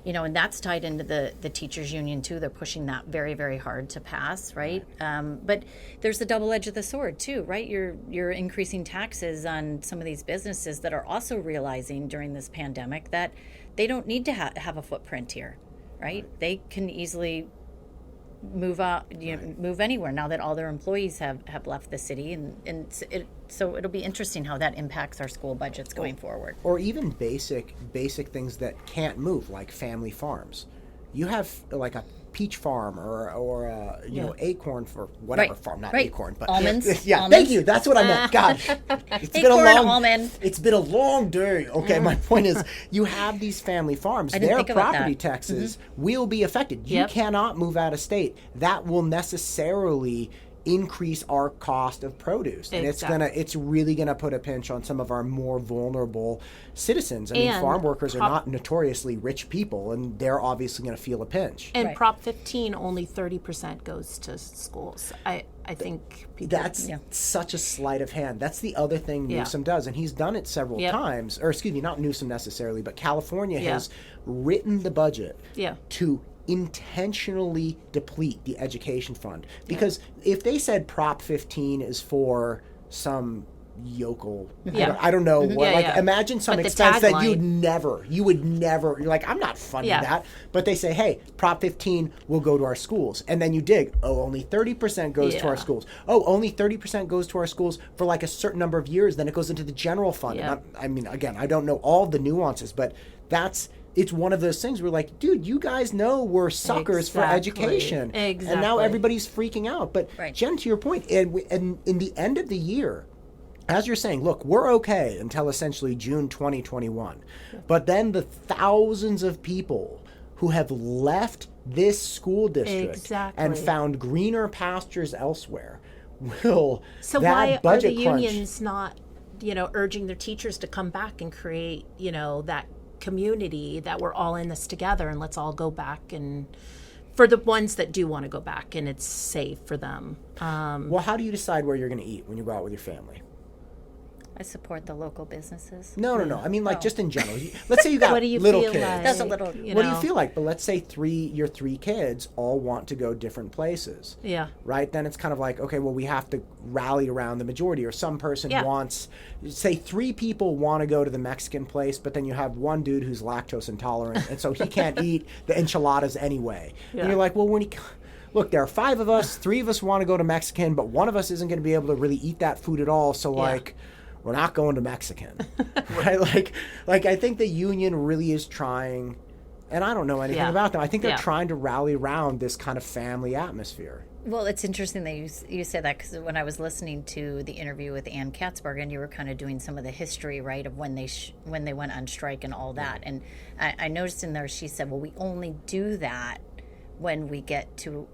and that's tied into the teachers union too. They're pushing that very, very hard to pass, right? But there's the double edge of the sword too, right? You're increasing taxes on some of these businesses that are also realizing during this pandemic that they don't need to have a footprint here, right? They can easily move out, move anywhere now that all their employees have left the city, so it'll be interesting how that impacts our school budgets going forward. Or even basic things that can't move, like family farms. You have like a peach farm or acorn for whatever farm, not acorn, but almonds. Almonds. Thank you. That's what I meant. God, it's been a long day. Okay, my point is, you have these family farms. Their property taxes will be affected. You cannot move out of state. That will necessarily increase our cost of produce, and it's really gonna put a pinch on some of our more vulnerable citizens. I mean, farm workers are not notoriously rich people, and they're obviously gonna feel a pinch. And Prop 15, only 30% goes to schools. I think that's such a sleight of hand. That's the other thing Newsom does, and he's done it several times. Or excuse me, not Newsom necessarily, but California has written the budget to intentionally deplete the education fund. Because if they said Prop 15 is for some yokel, I don't know what, imagine some But the expense that you tagline- would never, you're like, I'm not funding that. But they say, hey, Prop 15 will go to our schools. And then you dig, only 30% goes to our schools. Only 30% goes to our schools for like a certain number of years. Then it goes into the general fund. Yeah. I mean, again, I don't know all the nuances, but it's one of those things where like, dude, you guys know we're suckers for education. Exactly. And now everybody's freaking out. But Right. Jen, to your point, and in the end of the year, as you're saying, look, we're okay until essentially June 2021. But then the thousands of people who have left this school district and found greener pastures elsewhere will. So that why are budget the crunch, unions not, urging their teachers to come back and create, that community that we're all in this together and let's all go back, and for the ones that do want to go back and it's safe for them. Well, how do you decide where you're going to eat when you go out with your family? I support the local businesses. No. I mean, like, just in general. Let's say you got What do you little feel kids. like? That's a little- What do you feel like? But let's say your three kids all want to go different places. Yeah. Right? Then it's kind of like, okay, well, we have to rally around the majority. Or some person wants, say, three people want to go to the Mexican place, but then you have one dude who's lactose intolerant, and so he can't eat the enchiladas anyway. Yeah. And you're like, well, look, there are five of us, three of us want to go to Mexican, but one of us isn't going to be able to really eat that food at all. So, like, we're not going to Mexican, right? Like I think the union really is trying, and I don't know anything about them. I think they're trying to rally around this kind of family atmosphere. Well, it's interesting that you said that, because when I was listening to the interview with Ann Katzberg, and you were kind of doing some of the history, right, of when they went on strike and all that, and I noticed in there she said, well, we only do that when we get to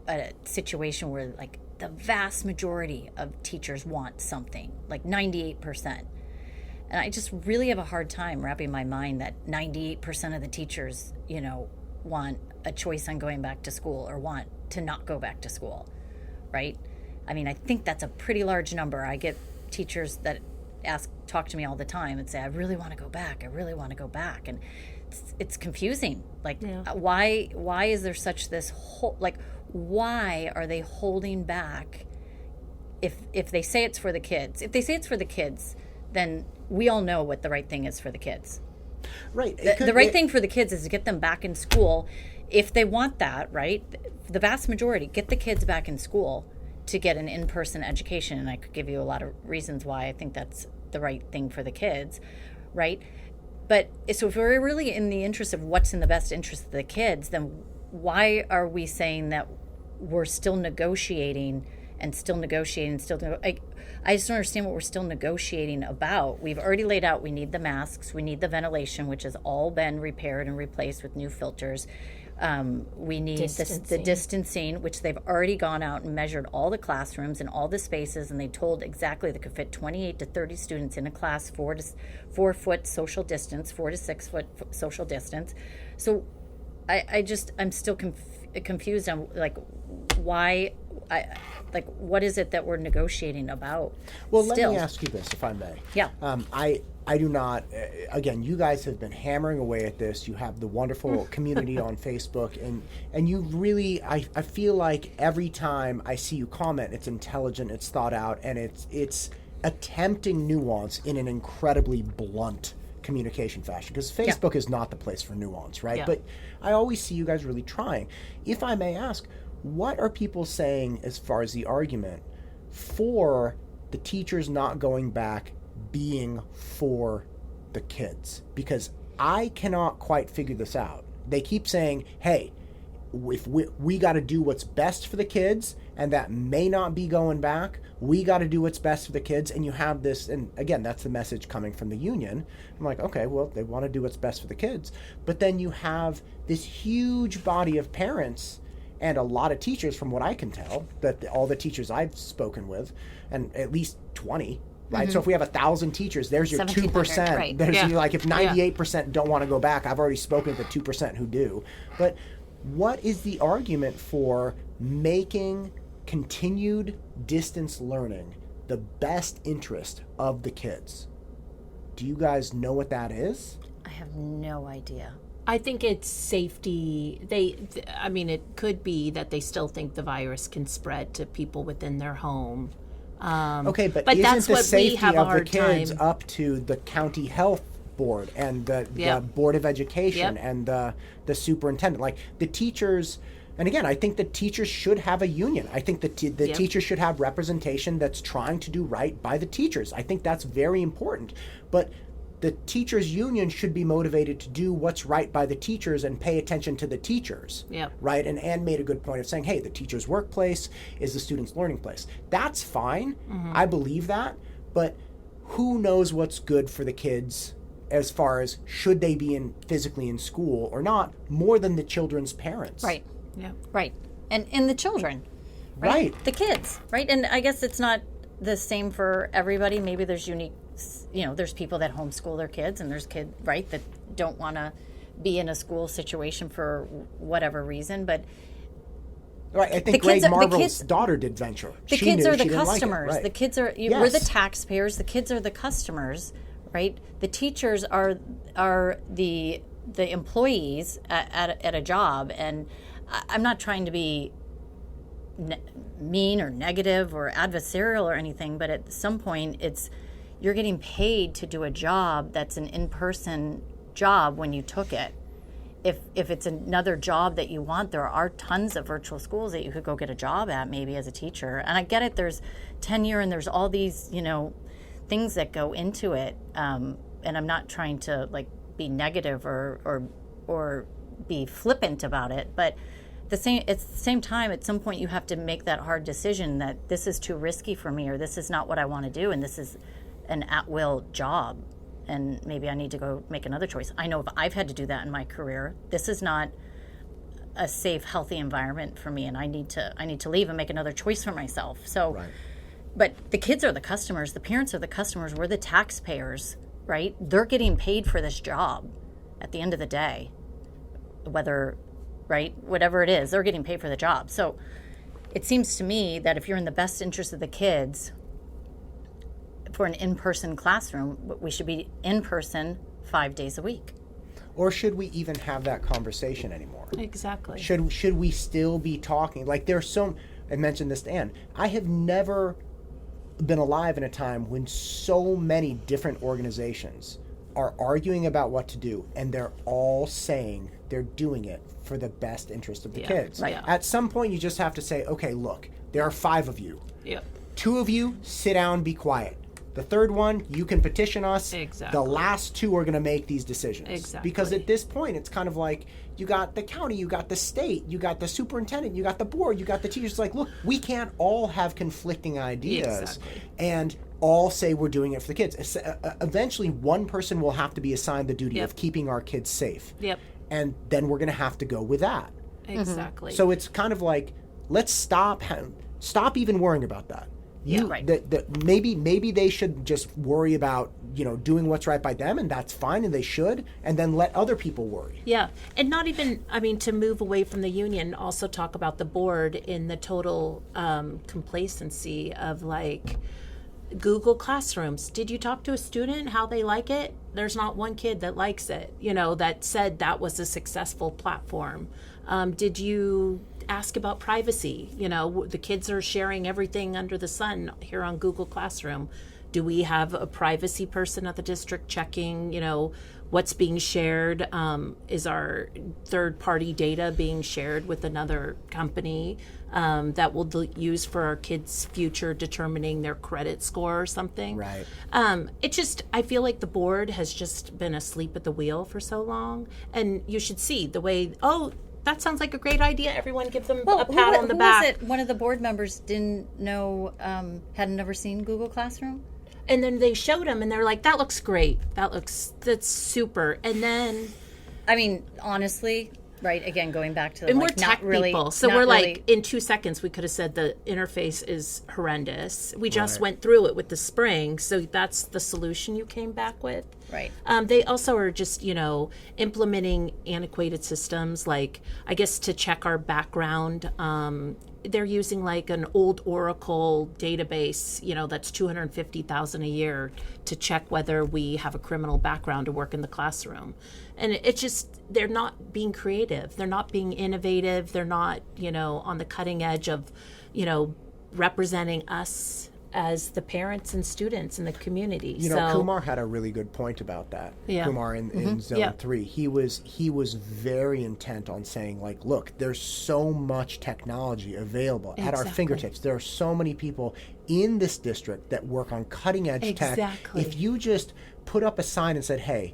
a situation where, like, the vast majority of teachers want something, like 98%. And I just really have a hard time wrapping my mind that 98% of the teachers, want a choice on going back to school or want to not go back to school, right? I mean, I think that's a pretty large number. I get teachers that talk to me all the time and say, I really want to go back. I really want to go back. And it's confusing. Like, why is there such this whole, like, why are they holding back if they say it's for the kids? If they say it's for the kids, then we all know what the right thing is for the kids. Right. The right thing for the kids is to get them back in school if they want that, right? The vast majority, get the kids back in school to get an in-person education. And I could give you a lot of reasons why I think that's the right thing for the kids, right? But so if we're really in the interest of what's in the best interest of the kids, then why are we saying that we're still negotiating I just don't understand what we're still negotiating about. We've already laid out, we need the masks, we need the ventilation, which has all been repaired and replaced with new filters. We need the distancing, which they've already gone out and measured all the classrooms and all the spaces, and they told exactly they could fit 28 to 30 students in a class, 4 foot social distance, 4 to 6 foot social distance. So I'm still confused on, like, why, what is it that we're negotiating about? Well, still? Let me ask you this, if I may. Yeah. I do not, again, you guys have been hammering away at this. You have the wonderful community on Facebook, and you really, I feel like every time I see you comment, it's intelligent, it's thought out, and it's attempting nuance in an incredibly blunt communication fashion, because Facebook is not the place for nuance, right? Yeah. But I always see you guys really trying. If I may ask, what are people saying as far as the argument for the teachers not going back being for the kids? Because I cannot quite figure this out. They keep saying, hey, if we got to do what's best for the kids, and that may not be going back. We got to do what's best for the kids. And you have this, and again, that's the message coming from the union. I'm like, okay, well, they want to do what's best for the kids. But then you have this huge body of parents and a lot of teachers, from what I can tell, that all the teachers I've spoken with, and at least 20, right? Mm-hmm. So if we have 1,000 teachers, there's your 2%. Right. There's your, like, if 98% don't want to go back, I've already spoken to the 2% who do. But what is the argument for making continued distance learning the best interest of the kids? Do you guys know what that is? I have no idea. I think it's safety. I mean, it could be that they still think the virus can spread to people within their home. Okay, but that's isn't the what we safety have a of the hard kids time. up to the county health board and the Yep. board of education Yep. and the superintendent? Like the teachers, and again, I think the teachers should have a union. I think the Yep. teachers should have representation that's trying to do right by the teachers. I think that's very important. But the teachers union should be motivated to do what's right by the teachers and pay attention to the teachers. Yep. Right? And Anne made a good point of saying, hey, the teacher's workplace is the student's learning place. That's fine. I believe that. But who knows what's good for the kids as far as should they be physically in school or not, more than the children's parents. Right. Yeah. Right. And the children. Right. The kids. Right. And I guess it's not the same for everybody. Maybe there's unique, there's people that homeschool their kids, and there's kids, right, that don't want to be in a school situation for whatever reason. But Right. I The think Greg kids are- the Marvel's kids- daughter did venture. the She kids knew are she the didn't like it. customers. Right. The kids are, we're the Yes. taxpayers. The kids are the customers, right? The teachers are the employees at a job. And I'm not trying to be mean or negative or adversarial or anything, but at some point you're getting paid to do a job that's an in-person job when you took it. If it's another job that you want, there are tons of virtual schools that you could go get a job at maybe as a teacher. And I get it, there's tenure and there's all these, things that go into it. And I'm not trying to like be negative or be flippant about it, but at the same time, at some point you have to make that hard decision that this is too risky for me, or this is not what I want to do, and this is an at-will job, and maybe I need to go make another choice. I know if I've had to do that in my career, this is not a safe, healthy environment for me, and I need to leave and make another choice for myself. So, Right. But the kids are the customers, the parents are the customers, we're the taxpayers, right? They're getting paid for this job at the end of the day, whatever it is, they're getting paid for the job. So it seems to me that if you're in the best interest of the kids for an in-person classroom, we should be in person 5 days a week. Or should we even have that conversation anymore? Exactly. Should we still be talking? Like I mentioned this to Anne, I have never been alive in a time when so many different organizations are arguing about what to do, and they're all saying they're doing it for the best interest of the kids. right. At some point, you just have to say, okay, look, there are 5 of you. Yep. 2 of you, sit down, be quiet. The third one, you can petition us. Exactly. The last 2 are going to make these decisions. Exactly. Because at this point, it's kind of like you got the county, you got the state, you got the superintendent, you got the board, you got the teachers. It's like, look, we can't all have conflicting ideas Exactly. and all say we're doing it for the kids. Eventually, one person will have to be assigned the duty Yep. of keeping our kids safe. Yep. And then we're going to have to go with that. Exactly. So it's kind of like, let's stop even worrying about that. Right. Maybe they should just worry about doing what's right by them, and that's fine, and they should, and then let other people worry. Yeah. And not even, to move away from the union, also talk about the board in the total complacency of like Google Classrooms. Did you talk to a student how they like it? There's not one kid that likes it, that said that was a successful platform. Did you ask about privacy? The kids are sharing everything under the sun here on Google Classroom. Do we have a privacy person at the district checking, what's being shared? Is our third-party data being shared with another company that we'll use for our kids' future determining their credit score or something? Right. I feel like the board has just been asleep at the wheel for so long. And you should see the way, that sounds like a great idea. Everyone give them a pat on the back. Was it? One of the board members didn't know, hadn't never seen Google Classroom? And then they showed them and they're like, that looks great. That's super. And then... honestly, right, again, going back to And like, we're tech not really, people. So not we're really, like, in 2 seconds, we could have said the interface is horrendous. We just went through it with the spring. So that's the solution you came back with. Right. They also are just, implementing antiquated systems, like, I guess, to check our background. They're using like an old Oracle database, that's $250,000 a year to check whether we have a criminal background to work in the classroom. And it's just, they're not being creative. They're not being innovative. They're not, on the cutting edge of, representing us as the parents and students in the community. Kumar had a really good point about that. Yeah. Kumar in Zone 3, he was very intent on saying, like, look, there's so much technology available at our fingertips. There are so many people in this district that work on cutting edge tech. If you just put up a sign and said, hey,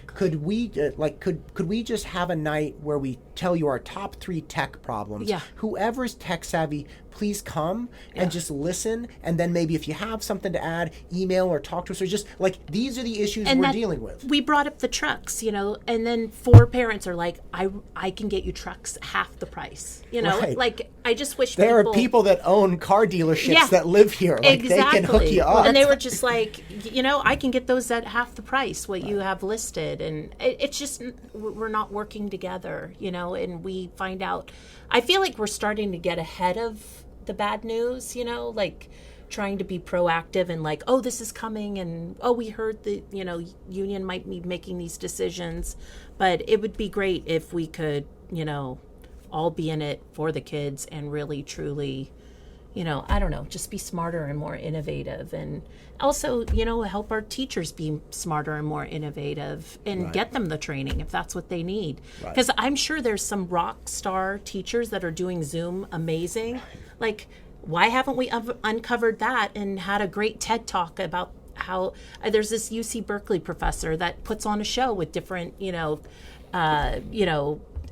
could we could we just have a night where we tell you our top 3 tech problems? Yeah. Whoever's tech savvy, please come and just listen, and then maybe if you have something to add, email or talk to us, or just like, these are the issues we're dealing with. We brought up the trucks, and then 4 parents are like, I can get you trucks half the price. Right. Like, I just wish there are people that own car dealerships that live here. Like, they can hook you up. And they were just like, I can get those at half the price what you have listed. And it's just, we're not working together, and we find out, I feel like we're starting to get ahead of the bad news, like trying to be proactive and like, oh, this is coming, and oh, we heard the union might be making these decisions, but it would be great if we could all be in it for the kids and really truly I don't know, just be smarter and more innovative, and also help our teachers be smarter and more innovative, and get them the training if that's what they need, because I'm sure there's some rock star teachers that are doing Zoom amazing. Like, why haven't we uncovered that and had a great TED Talk about how there's this UC Berkeley professor that puts on a show with different,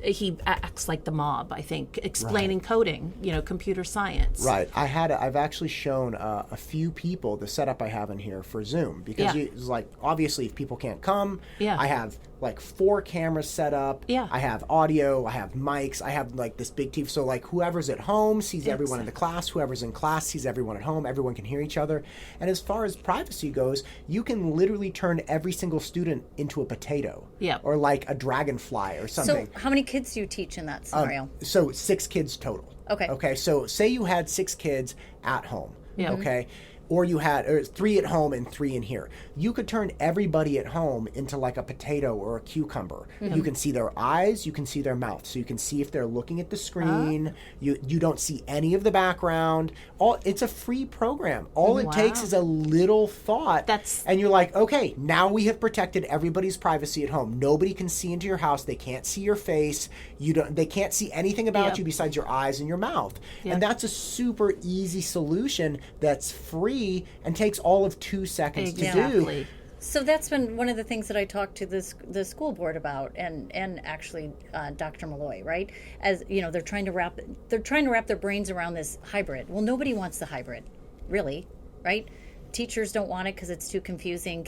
he acts like the mob, I think, explaining coding, computer science. Right. I've actually shown a few people the setup I have in here for Zoom, because it's like, obviously, if people can't come, I have like 4 cameras set up. Yeah. I have audio, I have mics, I have like this big TV. So like, whoever's at home sees everyone in the class, whoever's in class sees everyone at home, everyone can hear each other. And as far as privacy goes, you can literally turn every single student into a potato. Yeah. Or like a dragonfly or something. So how many kids do you teach in that scenario? So 6 kids total. Okay. So say you had 6 kids at home. Yeah. Okay. Or you had 3 at home and 3 in here. You could turn everybody at home into like a potato or a cucumber. You can see their eyes, you can see their mouth, so you can see if they're looking at the screen. You don't see any of the background. It's a free program. All it takes is a little thought, and you're like, okay, now we have protected everybody's privacy at home. Nobody can see into your house. They can't see your face. They can't see anything about you besides your eyes and your mouth. And that's a super easy solution that's free and takes all of 2 seconds to do. So that's been one of the things that I talked to the school board about, and actually Dr. Malloy, right? As they're trying to wrap their brains around this hybrid. Well, nobody wants the hybrid, really, right? Teachers don't want it because it's too confusing.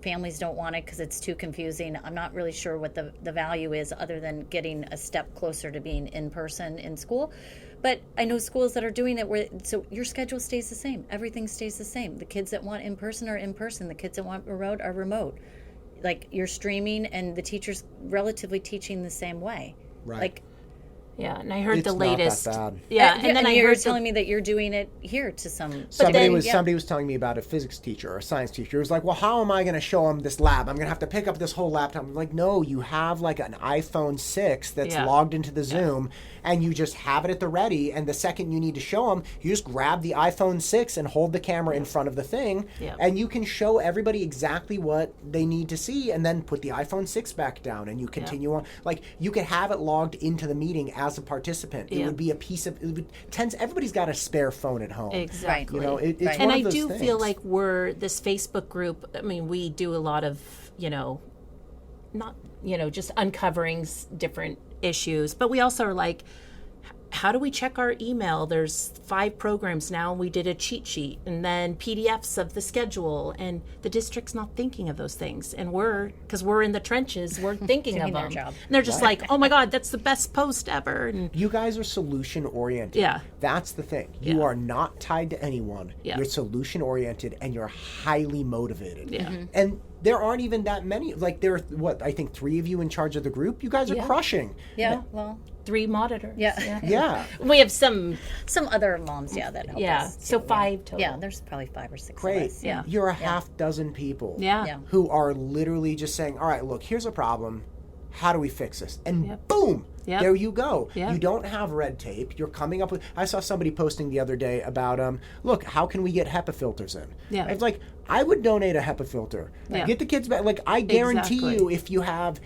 Families don't want it because it's too confusing. I'm not really sure what the value is, other than getting a step closer to being in person in school. But I know schools that are doing it so your schedule stays the same. Everything stays the same. The kids that want in person are in person. The kids that want remote are remote. Like, you're streaming, and the teacher's relatively teaching the same way. Right. Like, yeah, and I heard the latest. Not that bad. Yeah, and then you're telling me that you're doing it here to some. Somebody was telling me about a physics teacher or a science teacher. It was like, well, how am I going to show them this lab? I'm going to have to pick up this whole laptop. I'm like, no, you have like an iPhone 6 that's logged into the Zoom, and you just have it at the ready. And the second you need to show them, you just grab the iPhone 6 and hold the camera in front of the thing, and you can show everybody exactly what they need to see, and then put the iPhone 6 back down, and you continue on. Like, you could have it logged into the meeting as a participant. It would be a piece of everybody's got a spare phone at home. Exactly. It's and one I of those do things. feel like we're this Facebook group. I mean, we do a lot of not just uncovering different issues, but we also are like, how do we check our email? There's 5 programs now. We did a cheat sheet, and then PDFs of the schedule, and the district's not thinking of those things. And because we're in the trenches, we're thinking of them. their job. And they're just like, oh my God, that's the best post ever. And you guys are solution oriented. Yeah. That's the thing. You are not tied to anyone. Yeah. You're solution oriented, and you're highly motivated. Yeah. And there aren't even that many. Like, there are, I think 3 of you in charge of the group. You guys are crushing. Yeah, well... 3 monitors. Yeah. Yeah. We have some other moms, that help us. So 5 total. Yeah, there's probably 5 or 6 Great. of us. Yeah. You're a half dozen people Yeah. who are literally just saying, all right, look, here's a problem. How do we fix this? And boom, Yep. there you go. Yep. You don't have red tape. You're coming up with... I saw somebody posting the other day about, look, how can we get HEPA filters in? Yeah. It's like, I would donate a HEPA filter. Yeah. Get the kids back. Like, I guarantee Exactly. you, if you have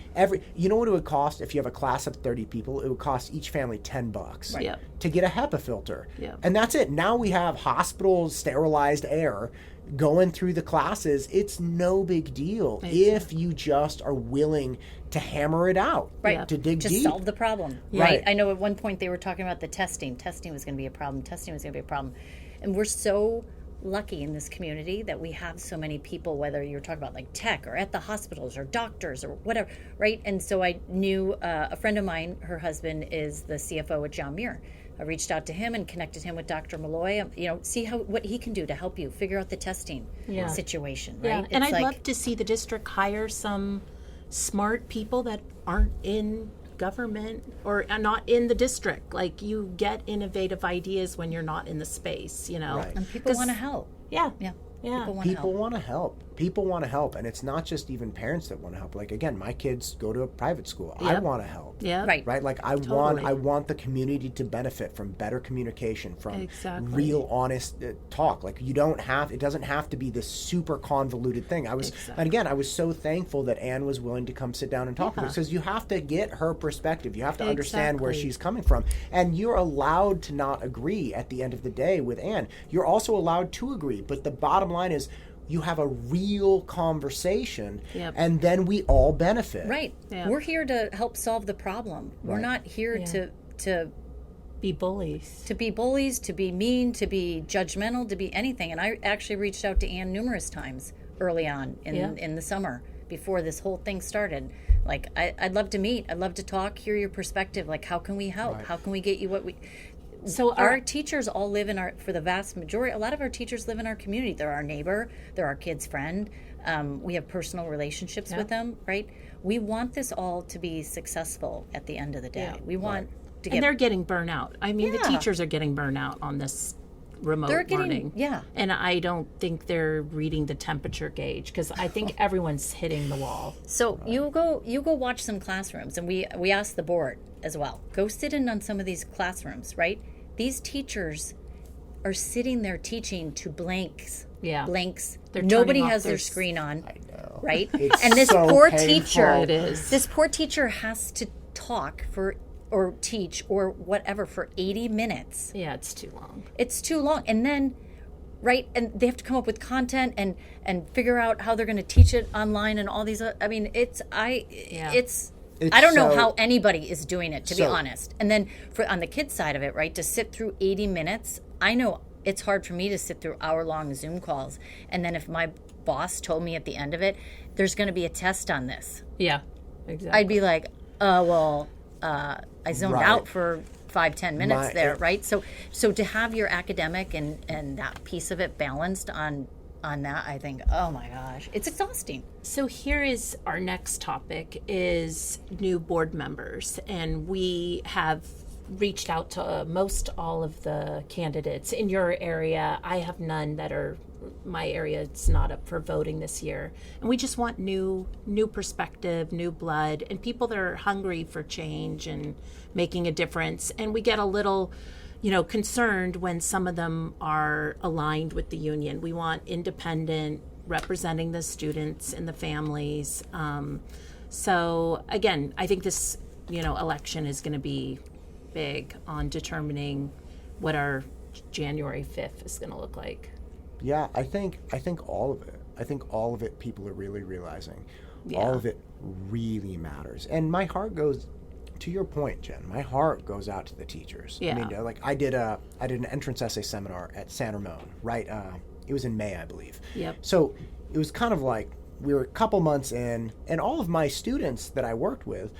you know what it would cost if you have a class of 30 people? It would cost each family $10 Right. Yep. to get a HEPA filter. Yep. And that's it. Now we have hospital sterilized air going through the classes. It's no big deal if you just are willing to hammer it out, Right. to dig Just deep. solve the problem. Right. I know at one point they were talking about the testing. Testing was going to be a problem. Testing was going to be a problem. And we're so lucky in this community that we have so many people, whether you're talking about like tech or at the hospitals or doctors or whatever, right? And so I knew a friend of mine, her husband is the CFO at John Muir. I reached out to him and connected him with Dr. Malloy, see what he can do to help you figure out the testing situation, right? Yeah. And It's I'd like- love to see the district hire some smart people that aren't in government or not in the district. Like, you get innovative ideas when you're not in the space, Right. And people want to help. Yeah. Yeah. Yeah. People want to People help. want to help. People want to help. And it's not just even parents that want to help. Like, again, my kids go to a private school. I Yep. want to help. Yeah. Right. Right? Like, I want the community to benefit from better communication, from Exactly. real, honest talk. Like, it doesn't have to be this super convoluted thing. And again, I was so thankful that Anne was willing to come sit down and talk with us, because you have to get her perspective. You have to understand where Exactly. she's coming from. And you're allowed to not agree at the end of the day with Anne. You're also allowed to agree. But the bottom line is, you have a real conversation, Yep. and then we all benefit. Right. Yeah. We're here to help solve the problem. We're Right. not here to Be bullies. be bullies, to be mean, to be judgmental, to be anything. And I actually reached out to Anne numerous times early on in the summer before this whole thing started. Like, I'd love to meet. I'd love to talk, hear your perspective. Like, how can we help? Right. How can we get you what we... So Our teachers all live in for the vast majority, a lot of our teachers live in our community. They're our neighbor, they're our kid's friend. We have personal relationships with them, right? We want this all to be successful at the end of the day. Yeah. We want to and get... they're getting burnt out. I mean, the Yeah. teachers are getting burnt out on this remote They're getting- learning. yeah. And I don't think they're reading the temperature gauge, because I think everyone's hitting the wall. So you go watch some classrooms, and we asked the board as well. Go sit in on some of these classrooms, right? These teachers are sitting there teaching to blanks. Yeah. Blanks. They're Nobody turning off has their their screen on. I know. Right? It's And this so poor painful. teacher, It is. this poor teacher has to talk or teach or whatever for 80 minutes. Yeah, it's too long. It's too long. And then, right, and they have to come up with content and figure out how they're going to teach it online and all these. I mean, It's I don't know so- how anybody is doing it, to be So- honest. And then on the kids side of it, right, to sit through 80 minutes, I know it's hard for me to sit through hour-long Zoom calls. And then if my boss told me at the end of it, there's going to be a test on this, Yeah, exactly. I'd be like, I zoned Right. out for 5-10 minutes My- there, right? So to have your academic and that piece of it balanced on that, I think, oh my gosh, it's exhausting. So here is our next topic, is new board members, and we have reached out to most all of the candidates in your area. I have none that are my area. It's not up for voting this year, and we just want new perspective, new blood, and people that are hungry for change and making a difference. And we get a little concerned when some of them are aligned with the union. We want independent, representing the students and the families. So again, I think this, election is going to be big on determining what our January 5th is going to look like. Yeah, I think all of it. I think all of it people are really realizing. Yeah. All of it really matters. And my heart goes, to your point, Jen, my heart goes out to the teachers. Yeah. I mean, like I did an entrance essay seminar at San Ramon, right? It was in May, I believe. Yep. So it was kind of like we were a couple months in, and all of my students that I worked with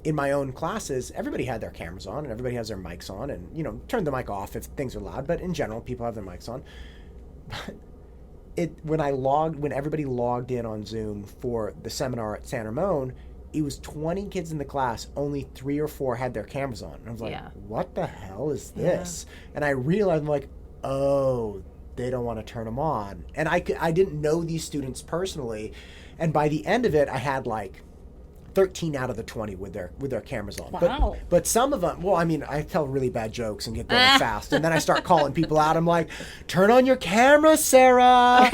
in my own classes, everybody had their cameras on and everybody has their mics on, and turn the mic off if things are loud, but in general, people have their mics on. But when everybody logged in on Zoom for the seminar at San Ramon, it was 20 kids in the class, only 3 or 4 had their cameras on. And I was like, what the hell is this? And I realized, I'm like, oh, they don't want to turn them on. And I didn't know these students personally. And by the end of it, I had like 13 out of the 20 with their cameras on. Wow. But some of them, well, I mean, I tell really bad jokes and get going fast. And then I start calling people out. I'm like, turn on your camera, Sarah.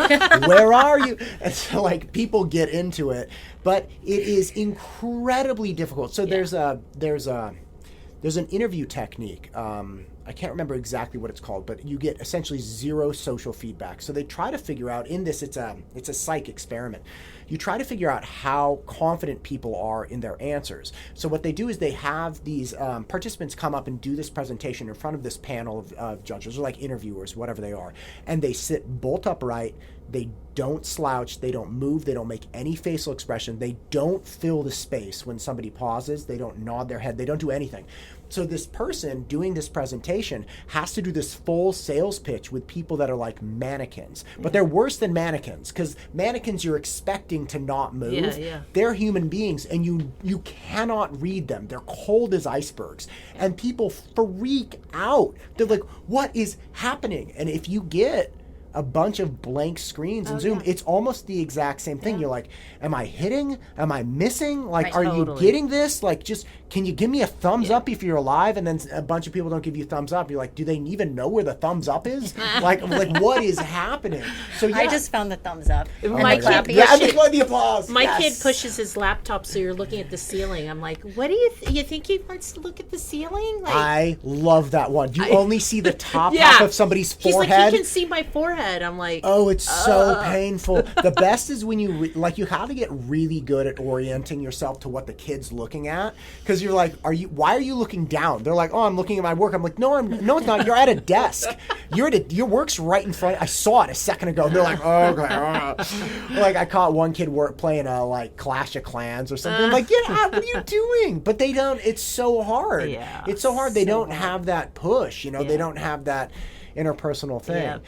Where are you? And so like people get into it. But it is incredibly difficult. So there's an interview technique. I can't remember exactly what it's called, but you get essentially 0 social feedback. So they try to figure out in this, it's a psych experiment. You try to figure out how confident people are in their answers. So what they do is they have these participants come up and do this presentation in front of this panel of judges, or like interviewers, whatever they are. And they sit bolt upright. They don't slouch. They don't move. They don't make any facial expression. They don't fill the space when somebody pauses. They don't nod their head. They don't do anything. So this person doing this presentation has to do this full sales pitch with people that are like mannequins. But they're worse than mannequins, because mannequins you're expecting to not move. They're human beings, and you cannot read them. They're cold as icebergs. And people freak out. They're like, what is happening? And if you get a bunch of blank screens in Zoom, it's almost the exact same thing. You're like, am I hitting? Am I missing? Like, are you getting this? Like, just, can you give me a thumbs up if you're alive? And then a bunch of people don't give you thumbs up. You're like, do they even know where the thumbs up is? like what is happening? So I just found the thumbs up. My kid, the applause. My kid pushes his laptop, so you're looking at the ceiling. I'm like, what do you think he wants to look at the ceiling? Like, I love that one. You only see the top half of somebody's forehead. He's like, he can see my forehead. I'm like, oh, it's so painful. The best is when you you have to get really good at orienting yourself to what the kid's looking at, because you're like, why are you looking down? They're like, oh, I'm looking at my work. I'm like, no, it's not. You're at a desk. Your work's right in front. I saw it a second ago. And they're like, oh, okay. Like I caught one kid playing a like Clash of Clans or something. I'm like, yeah, what are you doing? But they don't. It's so hard. Yeah, it's so hard. They don't have that push. They don't have that interpersonal thing.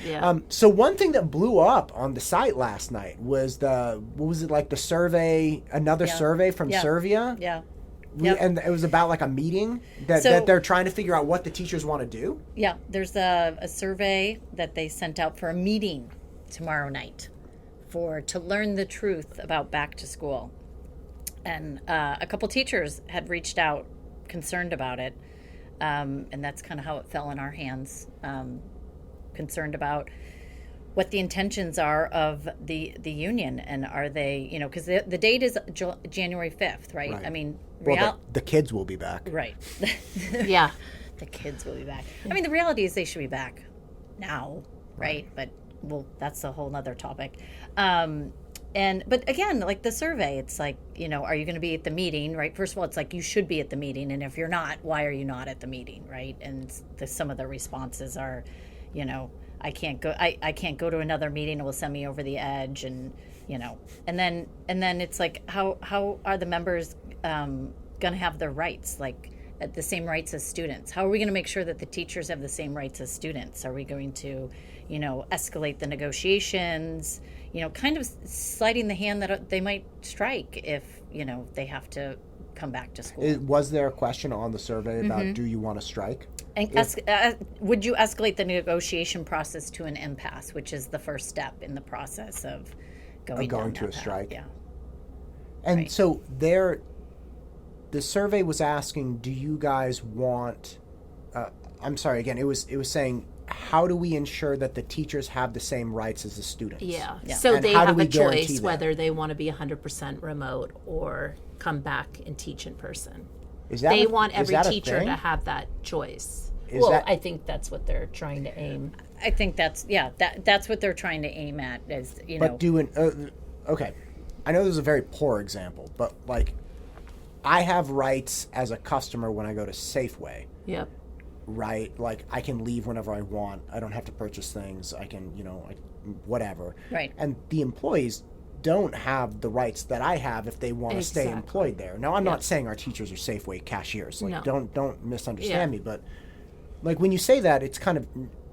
So one thing that blew up on the site last night was the survey, another survey from Servia. And it was about like a meeting that they're trying to figure out what the teachers want to do. Yeah, there's a survey that they sent out for a meeting tomorrow night to learn the truth about back to school. And a couple teachers had reached out concerned about it. And that's kind of how it fell in our hands. Concerned about what the intentions are of the union, and are they, because the date is January 5th, right? I mean, the kids will be back. Right. Yeah. The kids will be back. I mean, the reality is they should be back now, right? But, that's a whole nother topic. But again, like the survey, it's like, are you going to be at the meeting, right? First of all, it's like you should be at the meeting. And if you're not, why are you not at the meeting, right? And some of the responses are, I can't go to another meeting. It will send me over the edge. And, and then it's like, how are the members going to have their rights, like the same rights as students? How are we going to make sure that the teachers have the same rights as students? Are we going to, escalate the negotiations? Kind of sliding the hand that they might strike if, they have to come back to school. Was there a question on the survey about do you want to strike? And would you escalate the negotiation process to an impasse, which is the first step in the process of going to a strike? Yeah. And so the survey was asking, do you guys want, I'm sorry, again, it was saying, how do we ensure that the teachers have the same rights as the students? Yeah. So and they have a choice whether they want to be 100% remote or come back and teach in person. They want every teacher to have that choice. I think that's what they're trying to aim. I think that's what they're trying to aim at, is, But okay, I know this is a very poor example, but like, I have rights as a customer when I go to Safeway. Yep. Right? Like, I can leave whenever I want. I don't have to purchase things. I can, whatever. Right. And the employees don't have the rights that I have if they want to stay employed there. Now, I'm not saying our teachers are Safeway cashiers. Like, don't misunderstand me. But like, when you say that, it's kind of,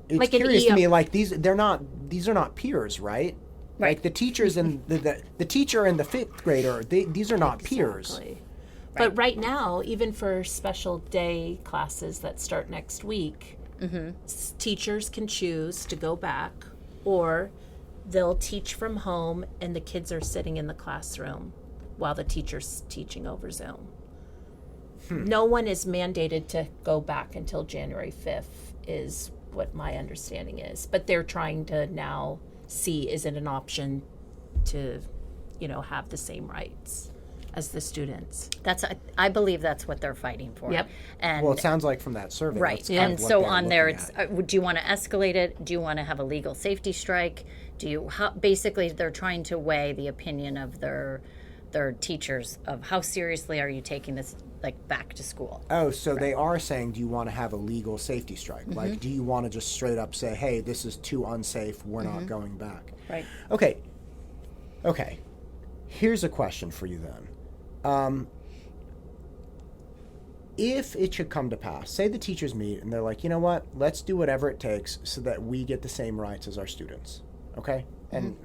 it's like curious to me. Like, these are not peers, right? Right. Like the teachers and the teacher and the fifth grader, these are not peers. Exactly. But right now, even for special day classes that start next week, teachers can choose to go back, or they'll teach from home and the kids are sitting in the classroom while the teacher's teaching over Zoom. No one is mandated to go back until January 5th is what my understanding is. But they're trying to now see, is it an option to, have the same rights as the students? I believe that's what they're fighting for. Yep. And Well, it sounds like from that survey. right. That's kind And of what so they're on there, looking it's at. do you want to escalate it? Do you want to have a legal safety strike? Basically they're trying to weigh the opinion of their teachers of how seriously are you taking this, like, back to school. Oh, so they are saying, do you want to have a legal safety strike? Like, do you want to just straight up say, hey, this is too unsafe, we're not going back? Right. Okay. Here's a question for you then. If it should come to pass, say the teachers meet and they're like, you know what, let's do whatever it takes so that we get the same rights as our students, okay? And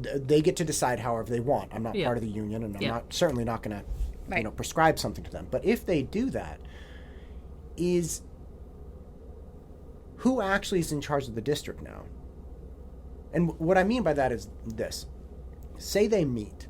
they get to decide however they want. I'm not part of the union, and I'm certainly not going to Right. prescribe something to them. But if they do that, who actually is in charge of the district now? And what I mean by that is this. Say they meet,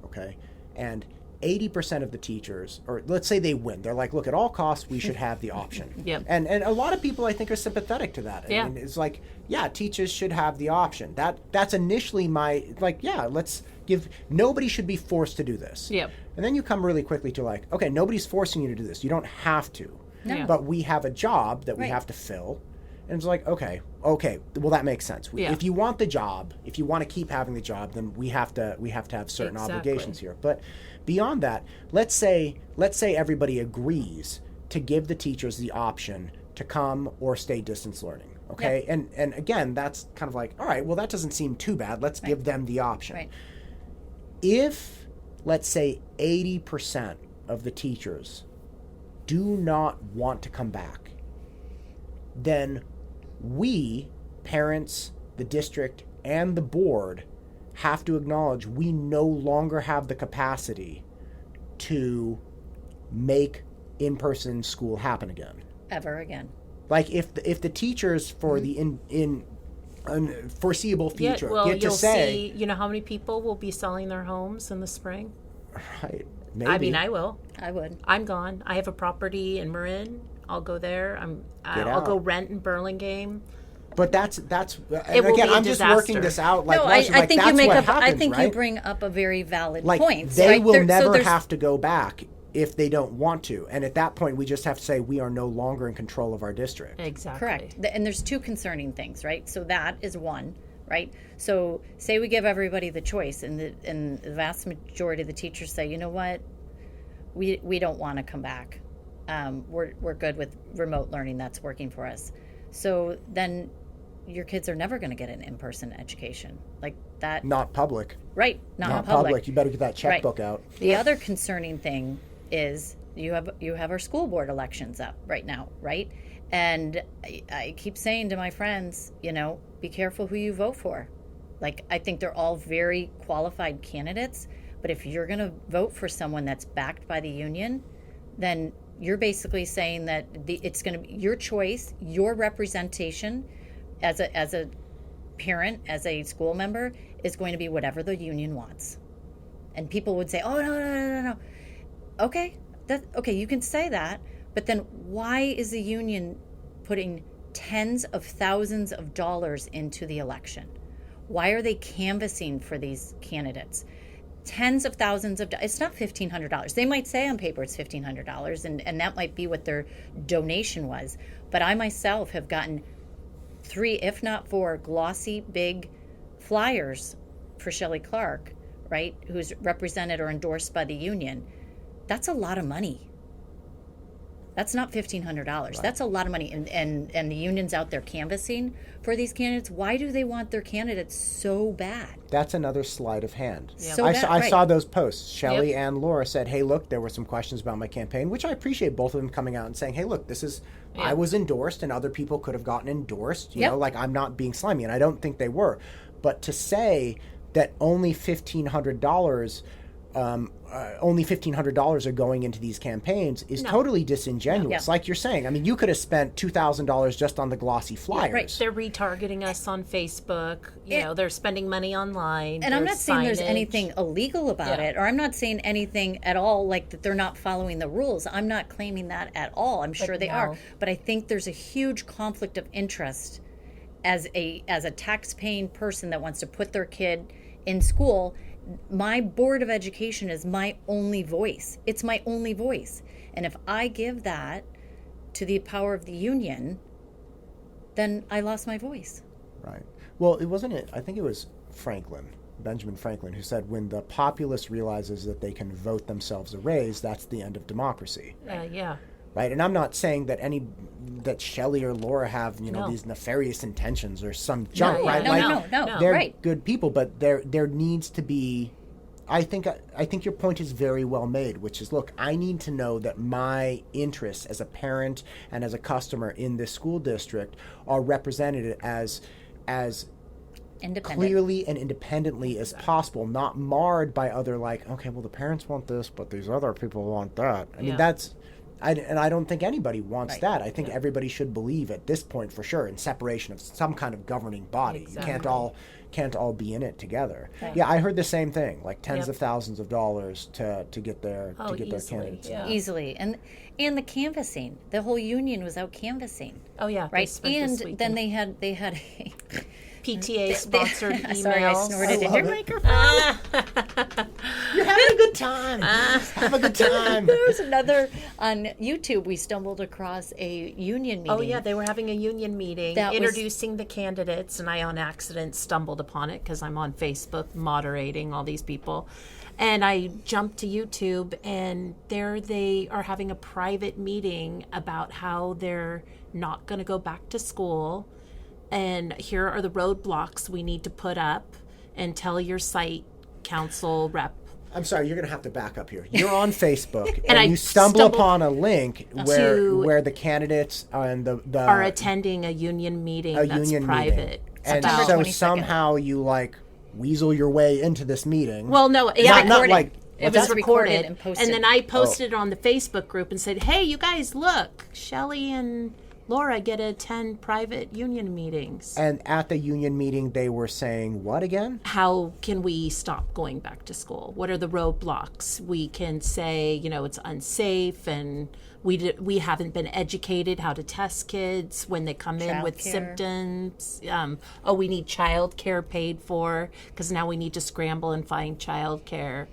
okay, and 80% of the teachers, or let's say they win. They're like, look, at all costs, we should have the option. Yep. And a lot of people, I think, are sympathetic to that. Yeah. I mean, it's like, yeah, teachers should have the option. That's initially my, like, yeah, let's give, nobody should be forced to do this. Yep. And then you come really quickly to like, okay, nobody's forcing you to do this. You don't have to. No. Yeah. But we have a job that we Right. have to fill. And it's like, okay, well, that makes sense. Yeah. If you want the job, if you want to keep having the job, then we have to have certain Exactly. obligations here. But beyond that, let's say everybody agrees to give the teachers the option to come or stay distance learning. Okay, and again, that's kind of like, all right, well, that doesn't seem too bad. Let's give them the option. Right. If, let's say, 80% of the teachers do not want to come back, then we, parents, the district, and the board, have to acknowledge we no longer have the capacity to make in-person school happen again. Ever again. Like if the teachers for the in foreseeable future get to you'll say, see, how many people will be selling their homes in the spring? right, maybe. I mean, I will. I would. I'm gone. I have a property in Marin. I'll go there. I'll out. go rent in Burlingame. But that's It and will again, be a I'm just working disaster. this out. Like, No, Marcia, I like, think that's you make what up. happens, I think right? you bring up a very valid Like point. they right? will There- so never there's- have to go back if they don't want to, and at that point, we just have to say we are no longer in control of our district. Exactly. Correct. And there's two concerning things, right? So that is one, right? So say we give everybody the choice, and the vast majority of the teachers say, you know what, we don't want to come back. We're good with remote learning. That's working for us. So then your kids are never going to get an in-person education like that. Not public. Right. Not in public. public. You better get that checkbook out. The other concerning thing is you have our school board elections up right now, right? And I keep saying to my friends, be careful who you vote for. Like, I think they're all very qualified candidates, but if you're going to vote for someone that's backed by the union, then you're basically saying that it's going to be your choice, your representation as a parent, as a school member, is going to be whatever the union wants. And people would say, oh, no. Okay, you can say that, but then why is the union putting tens of thousands of dollars into the election? Why are they canvassing for these candidates? Tens of thousands of dollars. It's not $1,500. They might say on paper it's $1,500, and that might be what their donation was. But I myself have gotten 3, if not 4, glossy, big flyers for Shelley Clark, right, who's represented or endorsed by the union. That's a lot of money. That's not $1,500. Right. That's a lot of money. And the union's out there canvassing for these candidates. Why do they want their candidates so bad? That's another sleight of hand. Yep. So bad, I right. saw those posts. Shelley Yep. and Laura said, hey, look, there were some questions about my campaign, which I appreciate both of them coming out and saying, hey, look, I was endorsed and other people could have gotten endorsed. You Yep. know, like, I'm not being slimy, and I don't think they were. But to say that only $1,500 are going into these campaigns is totally disingenuous. No. Like you're saying, I mean, you could have spent $2,000 just on the glossy flyers. right. They're retargeting us on Facebook. You know, they're spending money online. And I'm not saying there's signage. anything illegal about it, or I'm not saying anything at all like that they're not following the rules. I'm not claiming that at all. I'm sure they are. But I think there's a huge conflict of interest as a tax-paying person that wants to put their kid in school. My Board of Education is my only voice. It's my only voice. And if I give that to the power of the union, then I lost my voice. Right. Well, it wasn't it. I think it was Benjamin Franklin, who said, when the populace realizes that they can vote themselves a raise, that's the end of democracy. Yeah. Right. And I'm not saying that that Shelley or Laura have, these nefarious intentions or some junk, right? No. They're right. good people, but there needs to be. I think your point is very well made, which is, look, I need to know that my interests as a parent and as a customer in this school district are represented as clearly and independently as possible, not marred by other, like, okay, well, the parents want this, but these other people want that. I mean, I don't think anybody wants that. I think everybody should believe at this point, for sure, in separation of some kind of governing body. Exactly. You can't all be in it together. Right. Yeah, I heard the same thing, like tens of thousands of dollars to get their candidates. Yeah. Easily. And the canvassing. The whole union was out canvassing. Oh yeah. Right. And then they had a PTA sponsored emails. Sorry, I snorted in your microphone. You're having a good time. Have a good time. There was another on YouTube. We stumbled across a union meeting. Oh yeah, they were having a union meeting introducing the candidates, and I on accident stumbled upon it because I'm on Facebook moderating all these people. And I jumped to YouTube, and there they are having a private meeting about how they're not going to go back to school. And here are the roadblocks we need to put up, and tell your site council rep. I'm sorry, you're going to have to back up here. You're on Facebook, and you stumble upon a link where the candidates and the are attending a union meeting that's private. And September so 22nd. Somehow you weasel your way into this meeting. Well, no, not like it was recorded and posted. then I posted it on the Facebook group and said, "Hey, you guys, look, Shelley and Laura get to attend private union meetings." And at the union meeting, they were saying what again? How can we stop going back to school? What are the roadblocks? We can say, it's unsafe, and we haven't been educated how to test kids when they come in with symptoms. We need child care paid for, because now we need to scramble and find child care.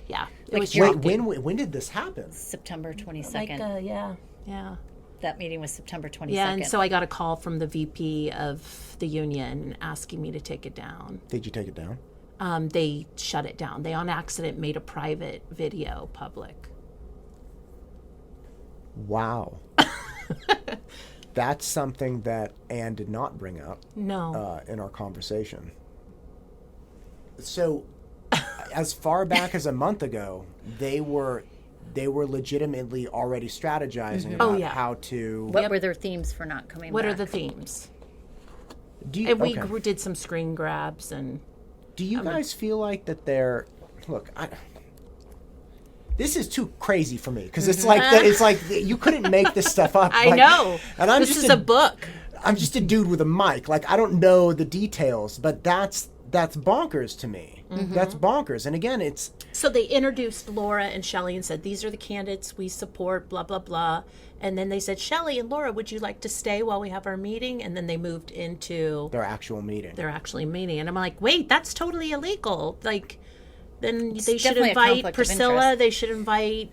Yeah, it was shocking. When did this happen? September 22nd. Yeah. That meeting was September 22nd. Yeah, and so I got a call from the VP of the union asking me to take it down. Did you take it down? They shut it down. They on accident made a private video public. Wow. That's something that Anne did not bring up in our conversation. So as far back as a month ago, they were legitimately already strategizing about how to... What were their themes for not coming back? What are the themes? We did some screen grabs. And do you guys feel like that they're... Look, this is too crazy for me, because it's like you couldn't make this stuff up. I know. And this is a book. I'm just a dude with a mic. Like, I don't know the details, but that's bonkers to me. Mm-hmm. That's bonkers. And again, it's... So they introduced Laura and Shelley and said, these are the candidates we support, blah, blah, blah. And then they said, Shelley and Laura, would you like to stay while we have our meeting? And then they moved into... Their actual meeting. And I'm like, wait, that's totally illegal. Like, then they should invite Priscilla. They should invite,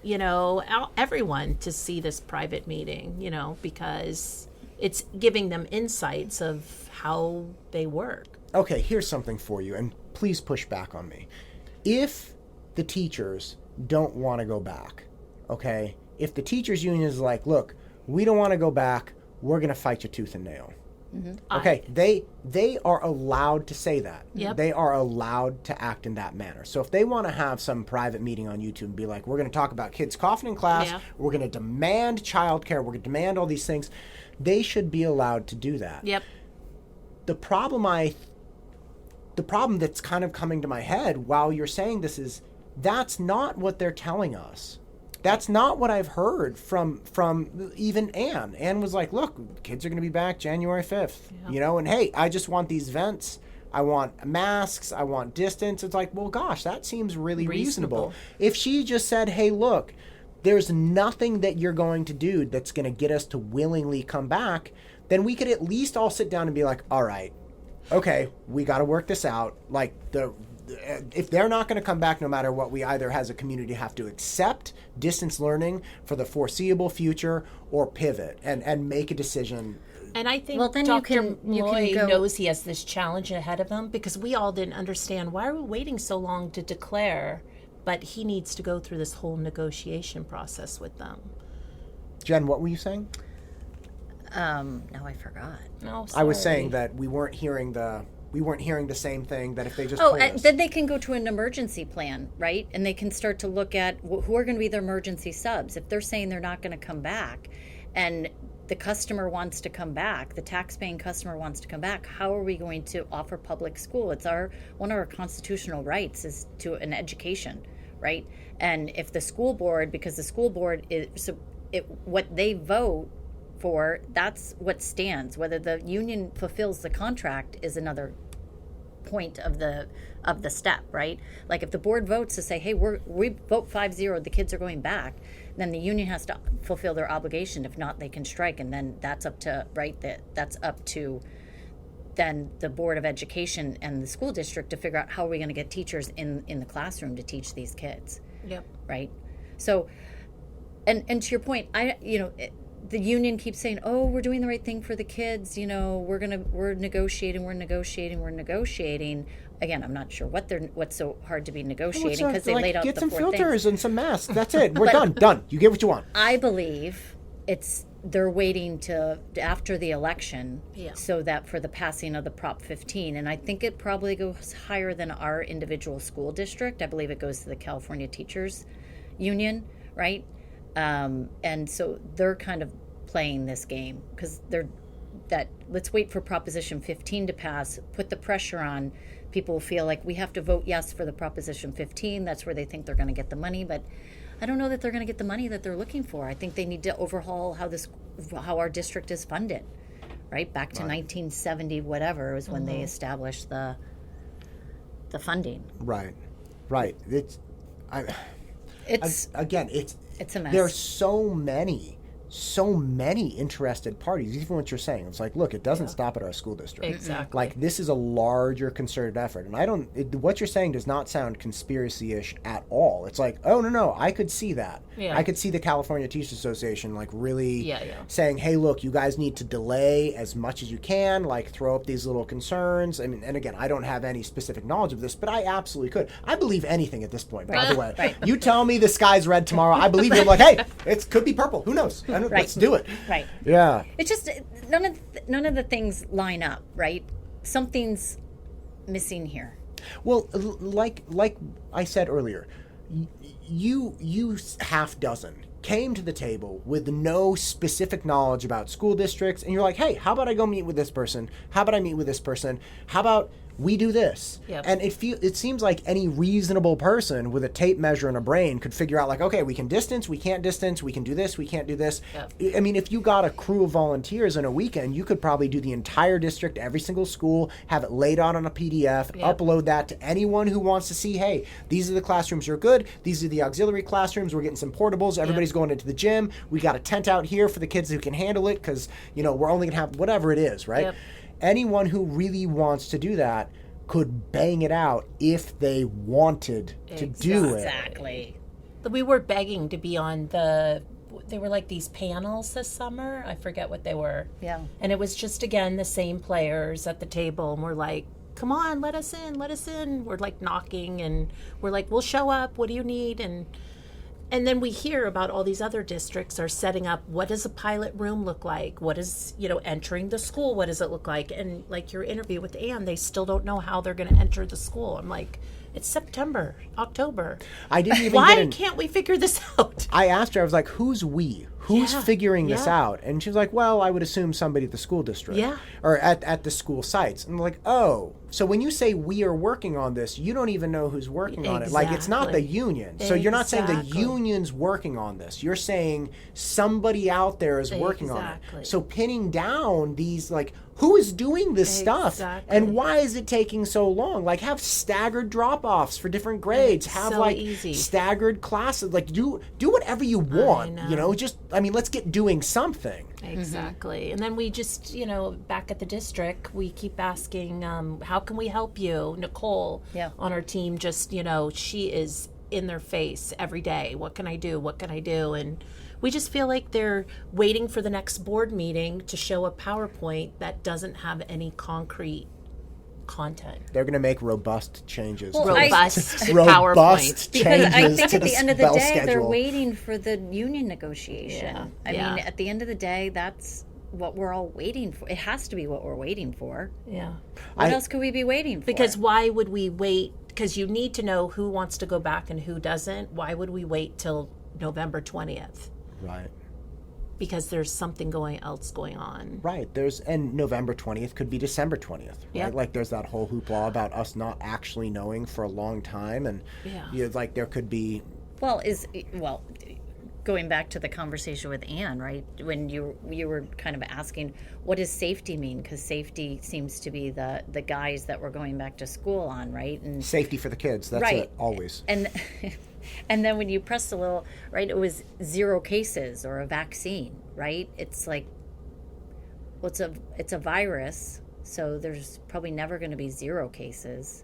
everyone to see this private meeting, because it's giving them insights of how they work. Okay, here's something for you, and please push back on me. If the teachers don't want to go back, okay? If the teachers union is like, look, we don't want to go back, we're going to fight you tooth and nail. Mm-hmm. Okay, they are allowed to say that. Yep. They are allowed to act in that manner. So if they want to have some private meeting on YouTube and be like, we're going to talk about kids coughing in class, we're going to demand childcare, we're going to demand all these things, they should be allowed to do that. Yep. The problem the problem that's kind of coming to my head while you're saying this is that's not what they're telling us. That's not what I've heard from even Anne. Anne was like, look, kids are going to be back January 5th, you know, and hey, I just want these vents. I want masks. I want distance. It's like, well, gosh, that seems really reasonable. If she just said, hey, look, there's nothing that you're going to do that's going to get us to willingly come back, then we could at least all sit down and be like, all right, okay, we got to work this out. Like, if they're not going to come back no matter what, we either as a community have to accept distance learning for the foreseeable future or pivot and make a decision. And I think then Dr. you Moy can go, knows he has this challenge ahead of him because we all didn't understand why are we waiting so long to declare, but he needs to go through this whole negotiation process with them. Jen, what were you saying? No, I forgot. No, I was saying sorry. that we weren't hearing the same thing, that if they just told us. Then they can go to an emergency plan, right? And they can start to look at who are going to be their emergency subs. If they're saying they're not going to come back and the customer wants to come back, the tax-paying customer wants to come back, how are we going to offer public school? It's one of our constitutional rights is to an education, right? And if the school board, because the school board what they vote for, that's what stands. Whether the union fulfills the contract is another point of the step, right? Like if the board votes to say, hey, we vote 5-0, the kids are going back, then the union has to fulfill their obligation. If not, they can strike, and then that's up to that's up to then the Board of Education and the school district to figure out how are we going to get teachers in the classroom to teach these kids. Yep. Right. So, and to your point, the union keeps saying, oh, we're doing the right thing for the kids. You know, we're negotiating. Again, I'm not sure what's so hard to be negotiating because they laid out get the some 4 filters things. and some masks. That's it. We're done. You get what you want. I believe they're waiting to after the election so that for the passing of the Prop 15, and I think it probably goes higher than our individual school district. I believe it goes to the California Teachers Union, right? And so they're kind of playing this game because let's wait for Proposition 15 to pass, put the pressure on. People feel like we have to vote yes for the Proposition 15. That's where they think they're going to get the money, but I don't know that they're going to get the money that they're looking for. I think they need to overhaul how our district is funded, right? Back to 1970, whatever, is when they established the funding. Right. It's a mess. There's so many interested parties, even what you're saying. It's like, look, it doesn't stop at our school district. Exactly. Like, this is a larger concerted effort. And what you're saying does not sound conspiracy-ish at all. It's like, oh, no, I could see that. Yeah. I could see the California Teachers Association, like, really saying, hey, look, you guys need to delay as much as you can, like, throw up these little concerns. I mean, and again, I don't have any specific knowledge of this, but I absolutely could. I believe anything at this point, by the way. Right. You tell me the sky's red tomorrow, I believe you. I'm like, hey, it could be purple. Who knows? Let's do it. Right. Yeah. It's just none of the things line up, right? Something's missing here. Well, like I said earlier, you half dozen came to the table with no specific knowledge about school districts, and you're like, hey, how about I go meet with this person? How about I meet with this person? How about we do this? Yep. And it seems like any reasonable person with a tape measure and a brain could figure out, like, okay, we can distance, we can't distance, we can do this, we can't do this. Yep. I mean, if you got a crew of volunteers in a weekend, you could probably do the entire district, every single school, have it laid out on a PDF, upload that to anyone who wants to see, hey, these are the classrooms that are good, these are the auxiliary classrooms, we're getting some portables, everybody's going into the gym, we got a tent out here for the kids who can handle it because, we're only going to have whatever it is, right? Yep. Anyone who really wants to do that could bang it out if they wanted to do it. Exactly. We were begging to be on they were like these panels this summer. I forget what they were. Yeah. And it was just, again, the same players at the table. And we're like, come on, let us in. We're like knocking and we're like, we'll show up. What do you need? And then we hear about all these other districts are setting up, what does a pilot room look like? What is, entering the school, what does it look like? And like your interview with Anne, they still don't know how they're going to enter the school. I'm like, it's September, October. I didn't even Why can't we figure this out? I asked her, I was like, who's we? Who's Yeah, figuring this yeah. out? And she's like, well, I would assume somebody at the school district. Yeah. Or at the school sites. And I'm like, oh, so when you say we are working on this, you don't even know who's working on it. Like, it's not the Exactly. union. So you're not saying the Exactly. union's working on this. You're saying somebody out there is working on Exactly. it. So pinning down these, like, who is doing this stuff? Exactly. And why is it taking so long? Like, have staggered drop-offs for different grades. it's Have, so like, easy. staggered classes. Like, do whatever you want. You know. know, just, I mean, let's get doing something. Exactly. And then we just, back at the district, we keep asking, how can we help you? Nicole on our team just, she is in their face every day. What can I do? What can I do? And we just feel like they're waiting for the next board meeting to show a PowerPoint that doesn't have any concrete content. They're going to make robust changes. Well, to Robust this- PowerPoint. robust Because changes I think to at the end of the spell day, they're schedule. waiting for the union negotiation. Yeah. I Yeah. mean, at the end of the day, that's what we're all waiting for. It has to be what we're waiting for. Yeah. What else could we be waiting for? Because why would we wait? Because you need to know who wants to go back and who doesn't. Why would we wait till November 20th? Right. Because there's something else going on. Right. And November 20th could be December 20th. Right? Yeah. Like there's that whole hoopla about us not actually knowing for a long time. And like there could be. Well, going back to the conversation with Anne, right? When you were kind of asking, what does safety mean? Because safety seems to be the guys that we're going back to school on, right? And Safety for the kids. That's right. it. Always. And and then when you press a little, right, it was 0 cases or a vaccine, right? It's like, well, it's a virus, so there's probably never going to be 0 cases,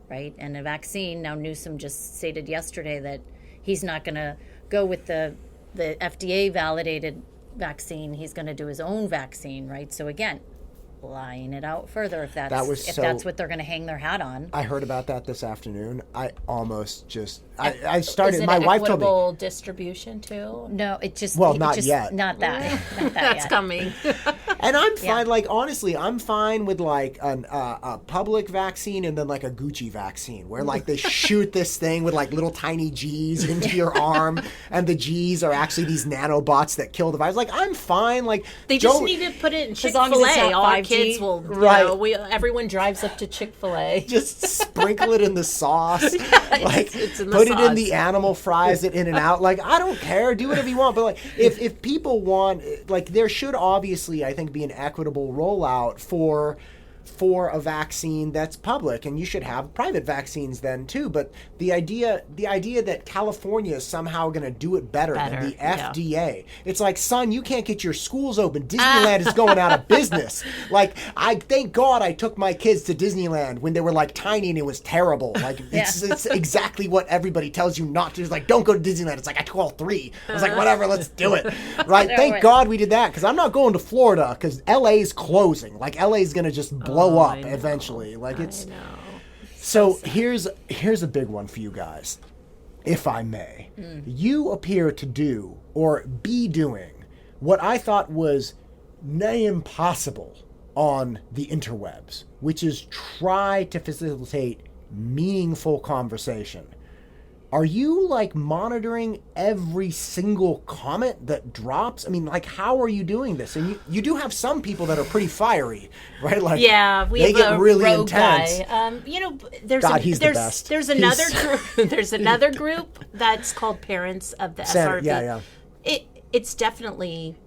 right? And a vaccine, now Newsom just stated yesterday that he's not going to go with the FDA validated vaccine. He's going to do his own vaccine, right? So again, lying it out further if that's what they're going to hang their hat on. I heard about that this afternoon. I almost just I started. Is it My wife told me. equitable distribution too? No, it just Not just, yet. Not that. Not that That's yet. coming. And I'm fine. Like honestly, I'm fine with like a public vaccine and then like a Gucci vaccine, where like they shoot this thing with like little tiny G's into your arm, and the G's are actually these nanobots that kill the virus. Like I'm fine. Like They just need to put it in long as it's Chick-fil-A. not All our 5G. kids will, Right. everyone drives up to Chick-fil-A. just sprinkle it in the sauce, like it's in the put it in sauce. the animal fries it in and out. Like I don't care, do whatever you want. But like if people want, like there should obviously I think be an equitable rollout for a vaccine that's public, and you should have private vaccines then too. But the idea that California is somehow going to do it better than the FDA, it's like, son, you can't get your schools open. Disneyland is going out of business. Like, I thank God I took my kids to Disneyland when they were like tiny and it was terrible. Like it's exactly what everybody tells you not to. It's like, don't go to Disneyland. It's like I took all 3. I was like, whatever, let's do it. Right? Thank God we did that, because I'm not going to Florida because LA's closing. Like LA's going to just blow up eventually. Like it's so here's a big one for you guys, if I may. You appear to do or be doing what I thought was nigh impossible on the interwebs, which is try to facilitate meaningful conversation. Are you like monitoring every single comment that drops? I mean, like, how are you doing this? And you do have some people that are pretty fiery, right? Like, We they have get a really rogue intense. guy. There's God, he's the best. There's He's- another group. There's another group that's called Parents of the SRV. Yeah. It's definitely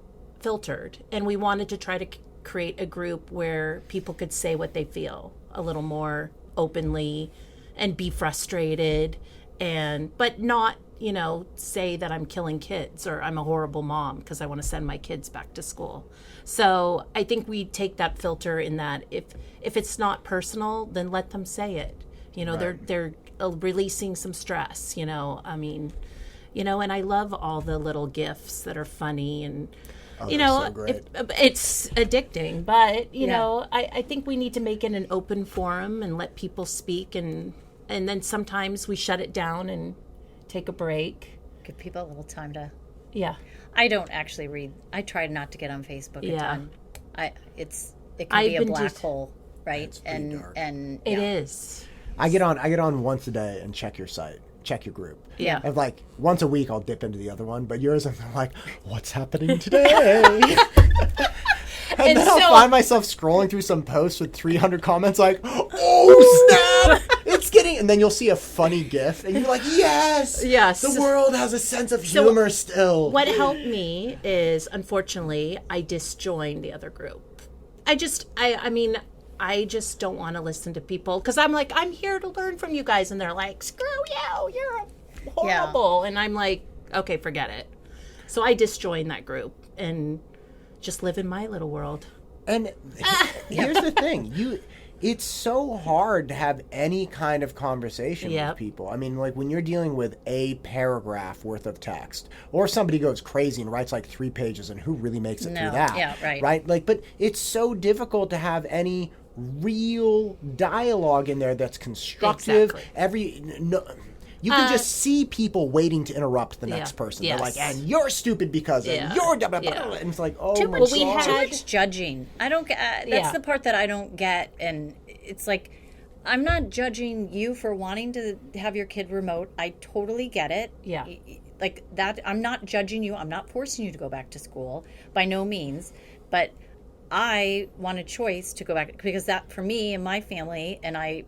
filtered, and we wanted to try to create a group where people could say what they feel a little more openly and be frustrated, but not say that I'm killing kids or I'm a horrible mom because I want to send my kids back to school. So I think we take that filter in that if it's not personal, then let them say it. They're releasing some stress. I mean, and I love all the little gifs that are funny and. So great. It's addicting, but I think we need to make it an open forum and let people speak, and then sometimes we shut it down and take a break. Give people a little time to. Yeah. I don't actually read. I try not to get on Facebook a ton. It can I've be a been black just- hole, right? It's pretty dark. And It is. I get on once a day and check your site. check your group. Yeah. And like once a week I'll dip into the other one, but yours I'm like, what's happening today? And then I'll find myself scrolling through some posts with 300 comments like, oh, snap! It's getting... And then you'll see a funny GIF, and you're like, yes! Yes. The world has a sense of humor still. What helped me is, unfortunately, I disjoined the other group. I just don't want to listen to people, because I'm like, I'm here to learn from you guys, and they're like, screw you, you're horrible. And I'm like, okay, forget it. So I disjoined that group, and... just live in my little world. And here's the thing. It's so hard to have any kind of conversation with people. I mean, like when you're dealing with a paragraph worth of text, or somebody goes crazy and writes like 3 pages, and who really makes it through that? Yeah, right. Right? Like, but it's so difficult to have any real dialogue in there that's constructive. Exactly. You can just see people waiting to interrupt the next person. Yes. They're like, and you're stupid because, and you're blah, blah, blah. And it's like, oh my God. Too much judging. I don't get, that's the part that I don't get. And it's like, I'm not judging you for wanting to have your kid remote. I totally get it. Yeah. Like that, I'm not judging you. I'm not forcing you to go back to school by no means. But I want a choice to go back, because that for me and my family, and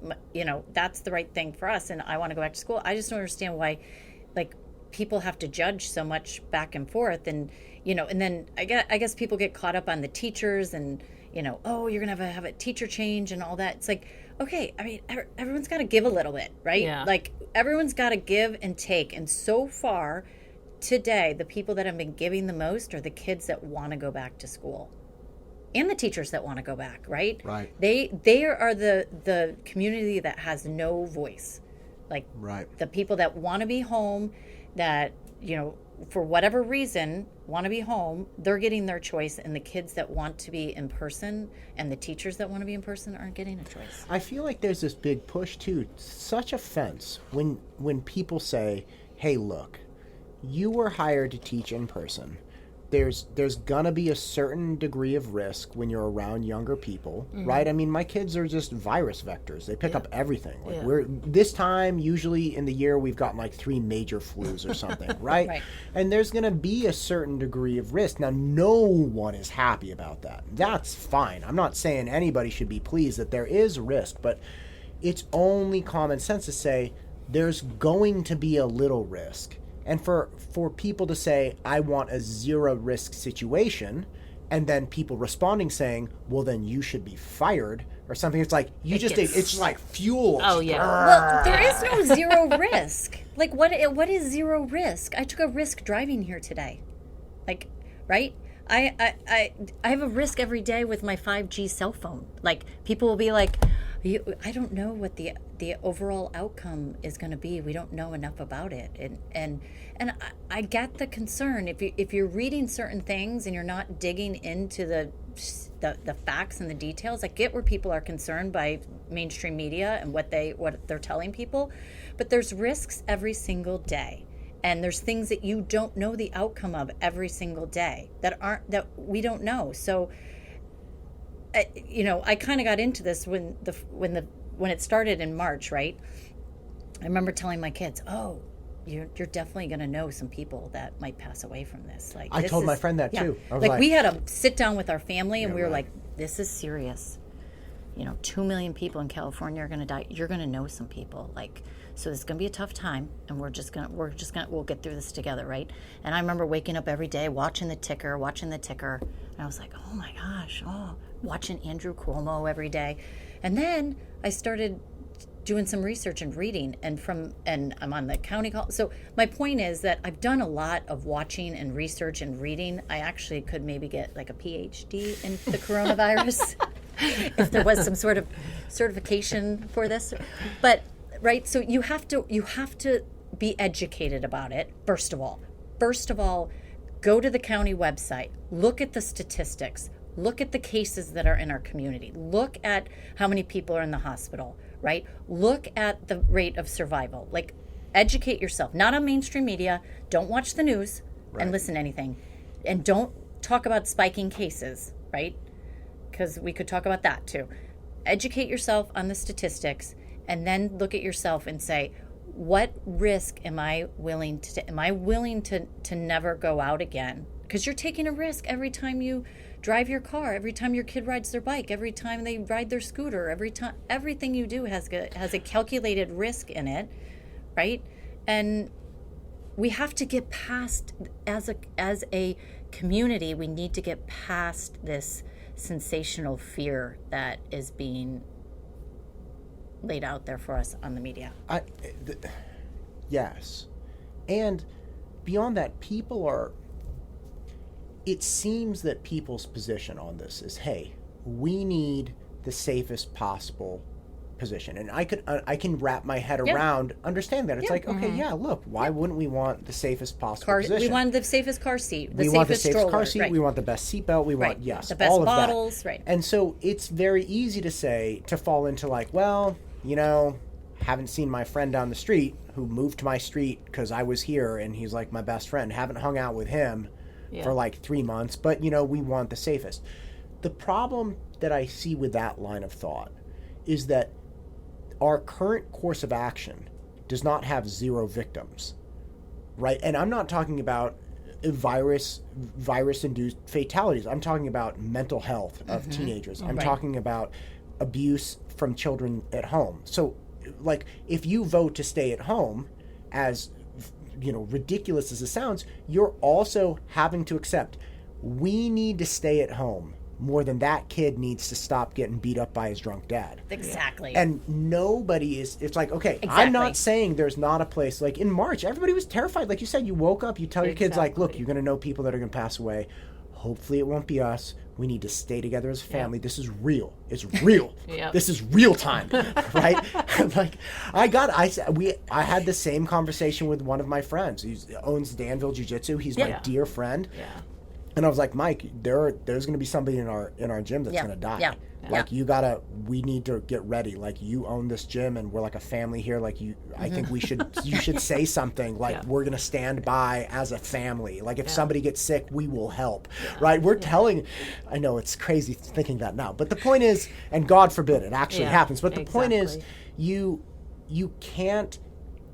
that's the right thing for us, and I want to go back to school. I just don't understand why like people have to judge so much back and forth, and and then I guess people get caught up on the teachers, and oh, you're gonna have a teacher change and all that. It's like, okay, I mean, everyone's got to give a little bit, right? Yeah. Like everyone's got to give and take, and so far today the people that have been giving the most are the kids that want to go back to school. And the teachers that want to go back, right? Right. They are the community that has no voice. Like the people that want to be home, that, for whatever reason, want to be home, they're getting their choice. And the kids that want to be in person and the teachers that want to be in person aren't getting a choice. I feel like there's this big push, too. Such offense when people say, hey, look, you were hired to teach in person. There's gonna be a certain degree of risk when you're around younger people, right? I mean, my kids are just virus vectors. They pick up everything. Like we're this time, usually in the year, we've gotten like 3 major flus or something, right? Right. And there's gonna be a certain degree of risk. Now, no one is happy about that. That's fine. I'm not saying anybody should be pleased that there is risk, but it's only common sense to say there's going to be a little risk. And for people to say, I want a zero risk situation, and then people responding saying, well, then you should be fired or something. It's like, it's just like fuel. Oh, yeah. Well, there is no zero risk. Like, what is zero risk? I took a risk driving here today. Like, right? I have a risk every day with my 5G cell phone. Like, people will be like, I don't know what the overall outcome is going to be. We don't know enough about it, and I get the concern. If you're reading certain things and you're not digging into the facts and the details, I get where people are concerned by mainstream media and what they're telling people, but there's risks every single day. And there's things that you don't know the outcome of every single day that we don't know. So, I kind of got into this when it started in March, right? I remember telling my kids, "Oh, you're definitely going to know some people that might pass away from this." Like I told my friend that too. I was like, we had to sit down with our family, and we were right. like, "This is serious. 2 million people in California are going to die. You're going to know some people, like." So it's going to be a tough time, and we'll get through this together, right? And I remember waking up every day, watching the ticker, and I was like, oh my gosh, watching Andrew Cuomo every day. And then I started doing some research and reading, and I'm on the county call. So my point is that I've done a lot of watching and research and reading. I actually could maybe get like a PhD in the coronavirus if there was some sort of certification for this. But right, so you have to be educated about it. First of all, go to the county website, look at the statistics, look at the cases that are in our community, look at how many people are in the hospital, right? Look at the rate of survival. Like, educate yourself, not on mainstream media. Don't watch the news and listen to anything, and don't talk about spiking cases, right? Because we could talk about that too. Educate yourself on the statistics. And then look at yourself and say, what risk am I willing to am I willing to never go out again? Because you're taking a risk every time you drive your car, every time your kid rides their bike, every time they ride their scooter, every time everything you do has a calculated risk in it, right? And we have to get past, as a community, we need to get past this sensational fear that is being laid out there for us on the media. Yes. And beyond that, it seems that people's position on this is, hey, we need the safest possible position. And I can wrap my head around understand that. It's like, okay, look, why wouldn't we want the safest possible position? We want the safest car seat, we want the safest car seat, right. We want the best seatbelt, we want, yes, the best all of bottles, that. Right. And so it's very easy to fall into like, well, haven't seen my friend down the street who moved to my street because I was here and he's like my best friend. Haven't hung out with him for like 3 months, but we want the safest. The problem that I see with that line of thought is that our current course of action does not have 0 victims, right? And I'm not talking about virus-induced fatalities. I'm talking about mental health of teenagers. I'm talking about abuse from children at home. So, like, if you vote to stay at home, as ridiculous as it sounds, you're also having to accept we need to stay at home more than that kid needs to stop getting beat up by his drunk dad. Exactly. And nobody is, it's like, okay, exactly. I'm not saying there's not a place, like in March, everybody was terrified. Like you said, you woke up, you tell your kids, like, look, you're going to know people that are going to pass away. Hopefully it won't be us. We need to stay together as a family. This is real. It's real. This is real time, right? Like I had the same conversation with one of my friends. He owns Danville Jiu-Jitsu. He's my dear friend. Yeah. And I was like, Mike, there's going to be somebody in our gym that's going to die. Yeah. Like we need to get ready. Like you own this gym and we're like a family here. Like I think you should say something like we're going to stand by as a family. Like if somebody gets sick, we will help, right? We're telling, I know it's crazy thinking that now, but the point is, and God forbid it actually happens. But the point is you can't,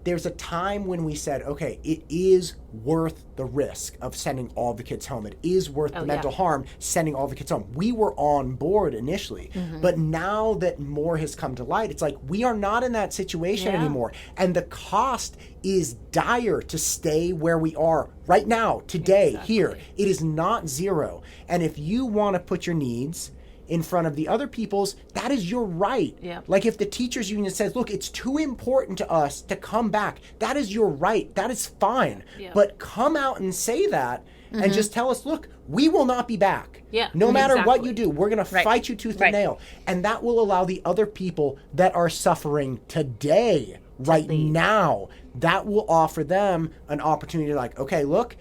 there's a time when we said, okay, it is worth the risk of sending all the kids home. It is worth the mental harm sending all the kids home. We were on board initially, but now that more has come to light, it's like we are not in that situation anymore. And the cost is dire to stay where we are right now, today, here. It is not 0. And if you want to put your needs in front of the other people's, that is your right. Like if the teachers union says, look, it's too important to us to come back, that is your right. That is fine. But come out and say that and just tell us, look, we will not be back. No matter what you do, we're going to fight you tooth and nail. And that will allow the other people that are suffering today, right now, that will offer them an opportunity to like, okay, look,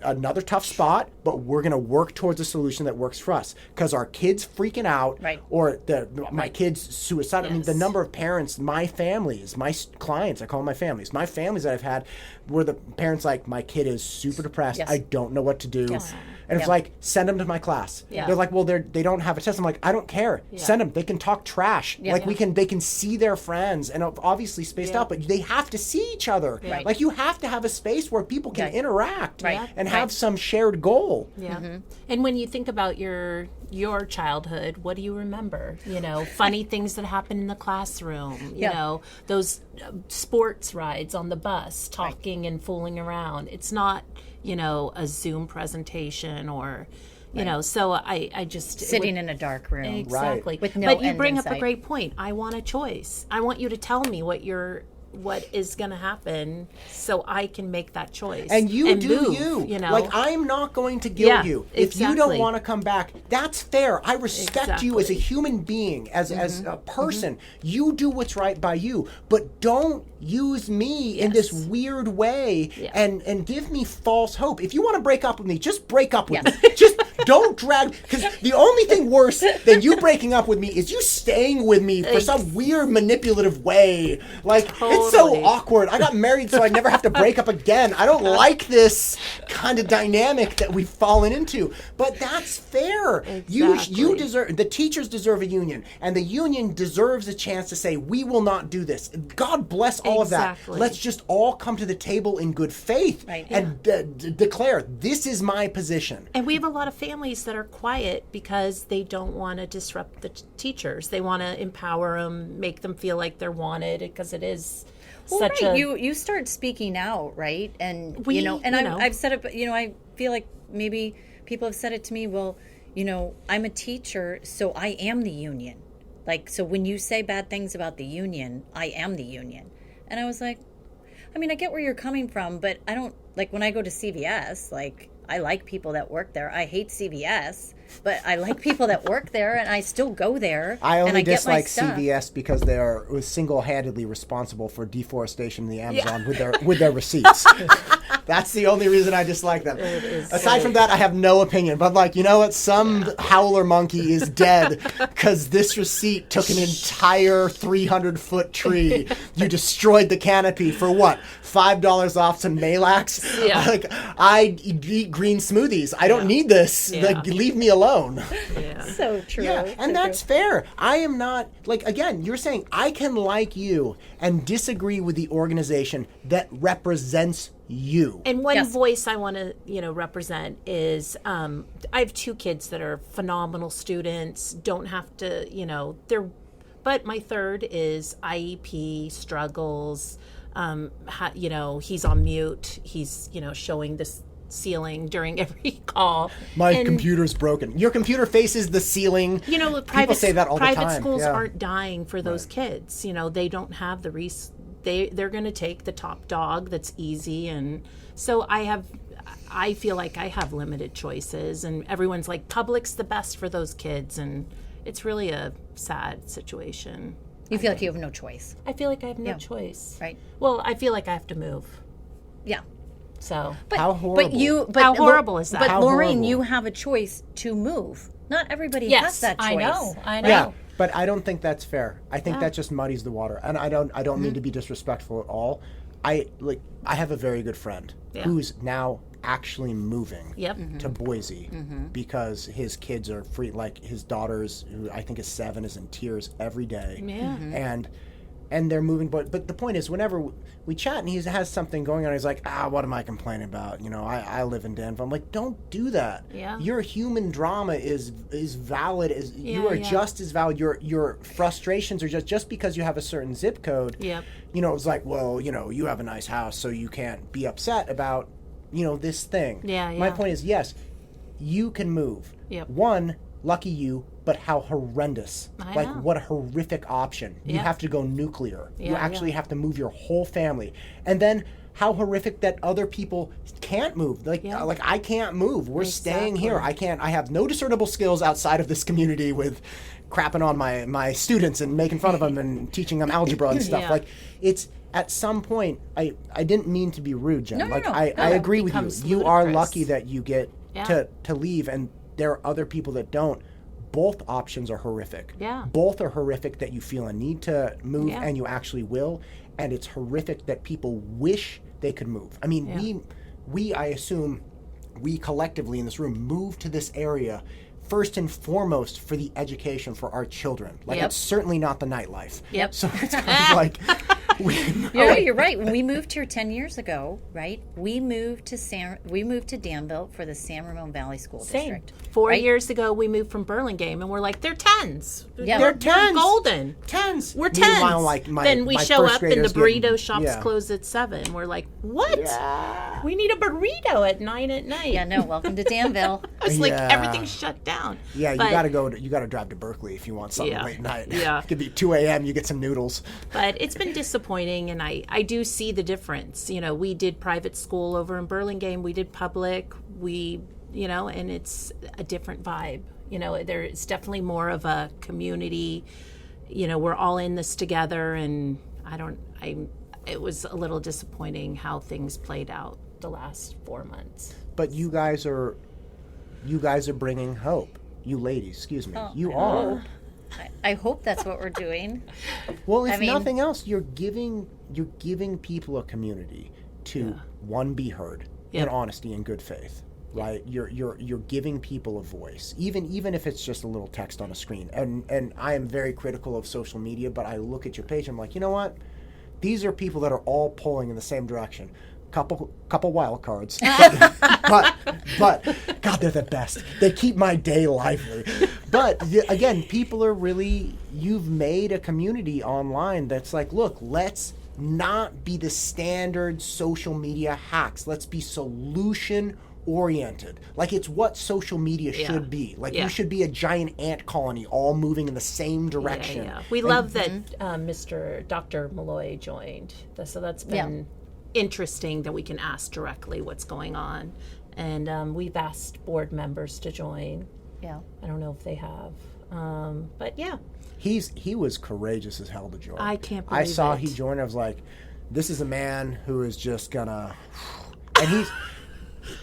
another tough spot, but we're going to work towards a solution that works for us because our kids freaking out or my kids suicide. I mean, the number of parents, my families, my clients, I call them my families that I've had where the parents like, my kid is super depressed. I don't know what to do. And it's like, send them to my class. They're like, well, they don't have a test. I'm like, I don't care. Send them. They can talk trash. Like they can see their friends and obviously spaced out, but they have to see each other. Like you have to have a space where people can interact and have some shared goal. And when you think about your childhood, what do you remember? Funny things that happen in the classroom, you know, those sports rides on the bus, talking and fooling around. It's not, a Zoom presentation or, so I just... Sitting in a dark room. Exactly. With no But you end bring in up a sight. great point. I want a choice. I want you to tell me what is going to happen so I can make that choice. And you do move, you. Like, I'm not going to guilt you. If you don't want to come back, that's fair. I respect you as a human being, as a person. You do what's right by you. But don't use me in this weird way and give me false hope. If you want to break up with me, just break up with me. Just Don't drag, because the only thing worse than you breaking up with me is you staying with me for some weird manipulative way. Like, it's so Totally. awkward. I got married so I never have to break up again. I don't like this kind of dynamic that we've fallen into. But that's fair. You Exactly. deserve, the teachers deserve a union, and the union deserves a chance to say, we will not do this. God bless all of that. Exactly. Let's just all come to the table in good faith Right. and declare, this is my position. And we have a lot of families that are quiet because they don't want to disrupt the teachers. They want to empower them, make them feel like they're wanted, because it is such right. a... You start speaking out, right? And We- I've said it, but I feel like maybe people have said it to me. Well, I'm a teacher, so I am the union. Like, so when you say bad things about the union, I am the union. And I was like, I mean, I get where you're coming from, but I don't, like, when I go to CVS, like, I like people that work there. I hate CVS, but I like people that work there, and I still go there. I and only I get my dislike stuff. CVS because they are single-handedly responsible for deforestation in the Amazon with their receipts. That's the only reason I dislike them. Aside from that, I have no opinion. But like, you know what? Some howler monkey is dead because this receipt took an entire 300-foot tree. You destroyed the canopy for what? $5 off some Malax? Yeah. Like, I eat green smoothies. I don't need this. Yeah. Like, leave me alone. Yeah. So true. Yeah, and that's fair. I am not, like, again, you're saying I can like you and disagree with the organization that represents you. And one Yes. voice I want to, represent is I have two kids that are phenomenal students. Don't have to, but my third is IEP struggles. He's on mute. He's, showing this ceiling during every call. My computer's broken. Your computer faces the ceiling. People say that all the time. Private schools Yeah. aren't dying for those kids. They don't have the they're going to take the top dog that's easy, and so I feel like I have limited choices, and everyone's like, public's the best for those kids, and it's really a sad situation. You feel like you have no choice. I feel like I have no choice. Right. Well, I feel like I have to move. Yeah. So But, How horrible. How horrible is that? But How Lorraine, horrible. you have a choice to move. Not everybody yes, has that choice. I know. Yeah, but I don't think that's fair. I think that just muddies the water, and I don't Mm-hmm. mean to be disrespectful at all. I have a very good friend who's now actually moving Yep. to Boise Mm-hmm. because his kids are free. Like, his daughter's, who I think is 7, is in tears every day. Yeah. And they're moving, but the point is, whenever we chat and he has something going on, he's like, what am I complaining about? I live in Denver. I'm like, don't do that. Yeah. Your human drama is valid. You are yeah. just as valid. Your frustrations are just because you have a certain zip code. Yep. It's like, well, you have a nice house, so you can't be upset about, this thing. Yeah, My yeah. point is, yes, you can move. Yep. One, lucky you, but how horrendous. I Like, know. what a horrific option. You Yeah. have to go nuclear. You Yeah, actually have to move your whole family. And then how horrific that other people can't move. Like, Yeah. like I can't move. We're staying Exactly. here. I have no discernible skills outside of this community with crapping on my students and making fun of them and teaching them algebra and stuff. Yeah. Like, it's at some point, I didn't mean to be rude, Jen. No, no, like, no. I No, agree with you. becomes You are ludicrous. lucky that you get Yeah. to leave, and there are other people that don't. Both options are horrific. Yeah. Both are horrific that you feel a need to move Yeah. and you actually will. And it's horrific that people wish they could move. I mean, we I assume, we collectively in this room move to this area first and foremost for the education for our children. Like, Yep. it's certainly not the nightlife. Yep. So it's kind of like, You're right. When we moved here 10 years ago, right? We moved to Danville for the San Ramon Valley School Same. District. 4 right? years ago, we moved from Burlingame, and we're like, they're 10s. Yeah. they're We're 10s. golden. 10s. We're 10s. Meanwhile, like, then we my show first up and the graders burrito getting- shops yeah. close at 7. We're like, what? We need a burrito at 9 at night. Yeah, no, welcome to Danville. It's like Yeah. everything's shut down. Yeah, But- you gotta drive to Berkeley if you want something Yeah. late night. Yeah. It could be 2 a.m., you get some noodles. But it's been disappointing, and I do see the difference. We did private school over in Burlingame. We did public. And it's a different vibe. There's definitely more of a community. We're all in this together, and it was a little disappointing how things played out the last 4 months. But you guys are You guys are bringing hope. You ladies, excuse me. You I are. hope. I hope that's what we're doing. Well, if I mean- nothing else, you're giving people a community to one, be heard in honesty and good faith. Right, you're giving people a voice, even if it's just a little text on a screen. And I am very critical of social media, but I look at your page, I'm like, you know what? These are people that are all pulling in the same direction. Couple wild cards, but God, they're the best. They keep my day lively. But again, people are really. You've made a community online that's like, look, let's not be the standard social media hacks. Let's be solution oriented. Like, it's what social media should be. Like, you should be a giant ant colony all moving in the same direction. We love that Mr. Dr. Malloy joined. So that's been interesting that we can ask directly what's going on. And we've asked board members to join. Yeah. I don't know if they have. But yeah. He was courageous as hell to join. I can't believe I saw it. he joined. I was like, this is a man who is just gonna. And he's.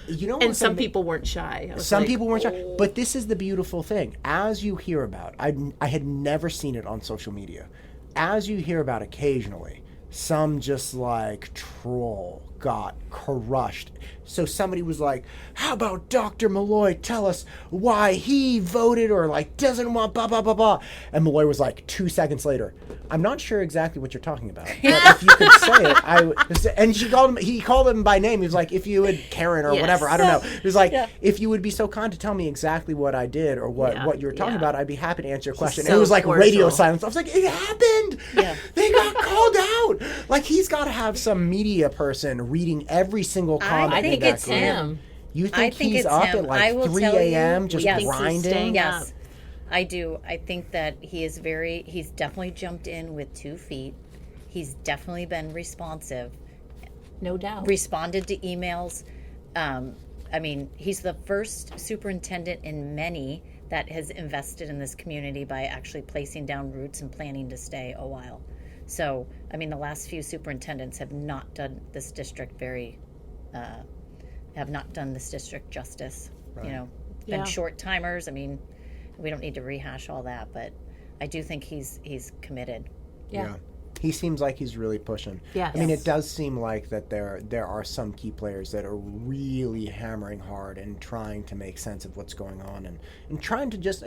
You know, And some people weren't shy. Some people weren't shy. But this is the beautiful thing. As you hear about, I had never seen it on social media. As you hear about occasionally, some just like troll got crushed. So somebody was like, how about Dr. Malloy tell us why he voted or like doesn't want blah, blah, blah, blah. And Malloy was like 2 seconds later, I'm not sure exactly what you're talking about. But if you could say it, and he called him by name. He was like, if you would, Karen or whatever, I don't know. He was like, if you would be so kind to tell me exactly what I did or what you were talking about, I'd be happy to answer your question. so And it was like cordial. radio silence. I was like, it happened. Yeah. They got called out. Like, he's got to have some media person reading every single comment. I think in that it's group. him. You I think think he's it's up him. at I like will 3 tell you, a.m. just yes. grinding? Staying Yes, up. I do. I think that he's definitely jumped in with 2 feet. He's definitely been responsive, No doubt. responded to emails. I mean, he's the first superintendent in many that has invested in this community by actually placing down roots and planning to stay a while. So, I mean, the last few superintendents have not done this district justice. Right. You know, Yeah. been short timers. I mean, we don't need to rehash all that, but I do think he's committed. Yeah. He seems like he's really pushing. Yes. I mean, it does seem like that there are some key players that are really hammering hard and trying to make sense of what's going on and trying to just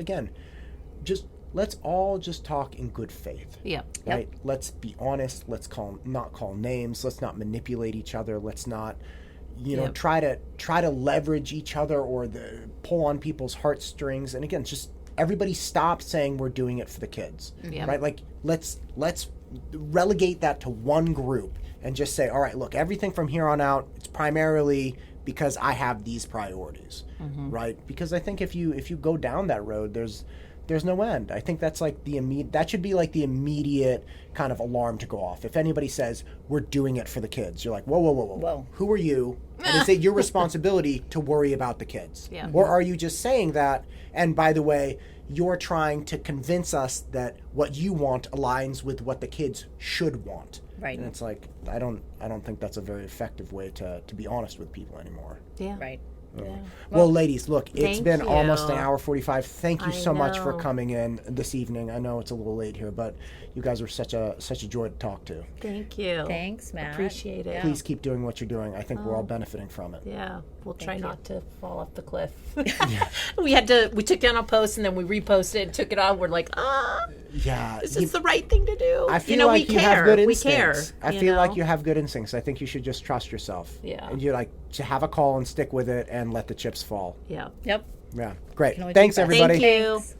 let's all just talk in good faith. Yeah. Right? Let's be honest. Let's not call names. Let's not manipulate each other. Let's not, try to leverage each other or pull on people's heartstrings. And again, just everybody stop saying we're doing it for the kids. Yeah. Right? Like, let's relegate that to one group and just say, all right, look, everything from here on out, it's primarily because I have these priorities. Right? Because I think if you go down that road, there's no end. I think that's like that should be like the immediate kind of alarm to go off. If anybody says we're doing it for the kids, you're like, whoa. Who are you? And is it your responsibility to worry about the kids? Yeah. Or are you just saying that? And by the way, you're trying to convince us that what you want aligns with what the kids should want. Right. And it's like, I don't think that's a very effective way to be honest with people anymore. Yeah. Right. Well, ladies, look, it's thank been you. almost an hour 45. Thank you I so much for know. coming in this evening. I know it's a little late here, but you guys were such a joy to talk to. Thank you. Thanks, Matt. Appreciate it. Please keep doing what you're doing. I think we're all benefiting from it. Yeah, we'll try you. not to fall off the cliff. We took down a post and then we reposted and took it on. We're like, Yeah. this is the right thing to do. I feel like we you care. have good We instincts. care. I feel like you have good instincts. I think you should just trust yourself. Yeah. And you like to have a call and stick with it and let the chips fall. Yeah. Yep. Yeah. Great. Can only Thanks, do that. everybody. Thank you. Thanks.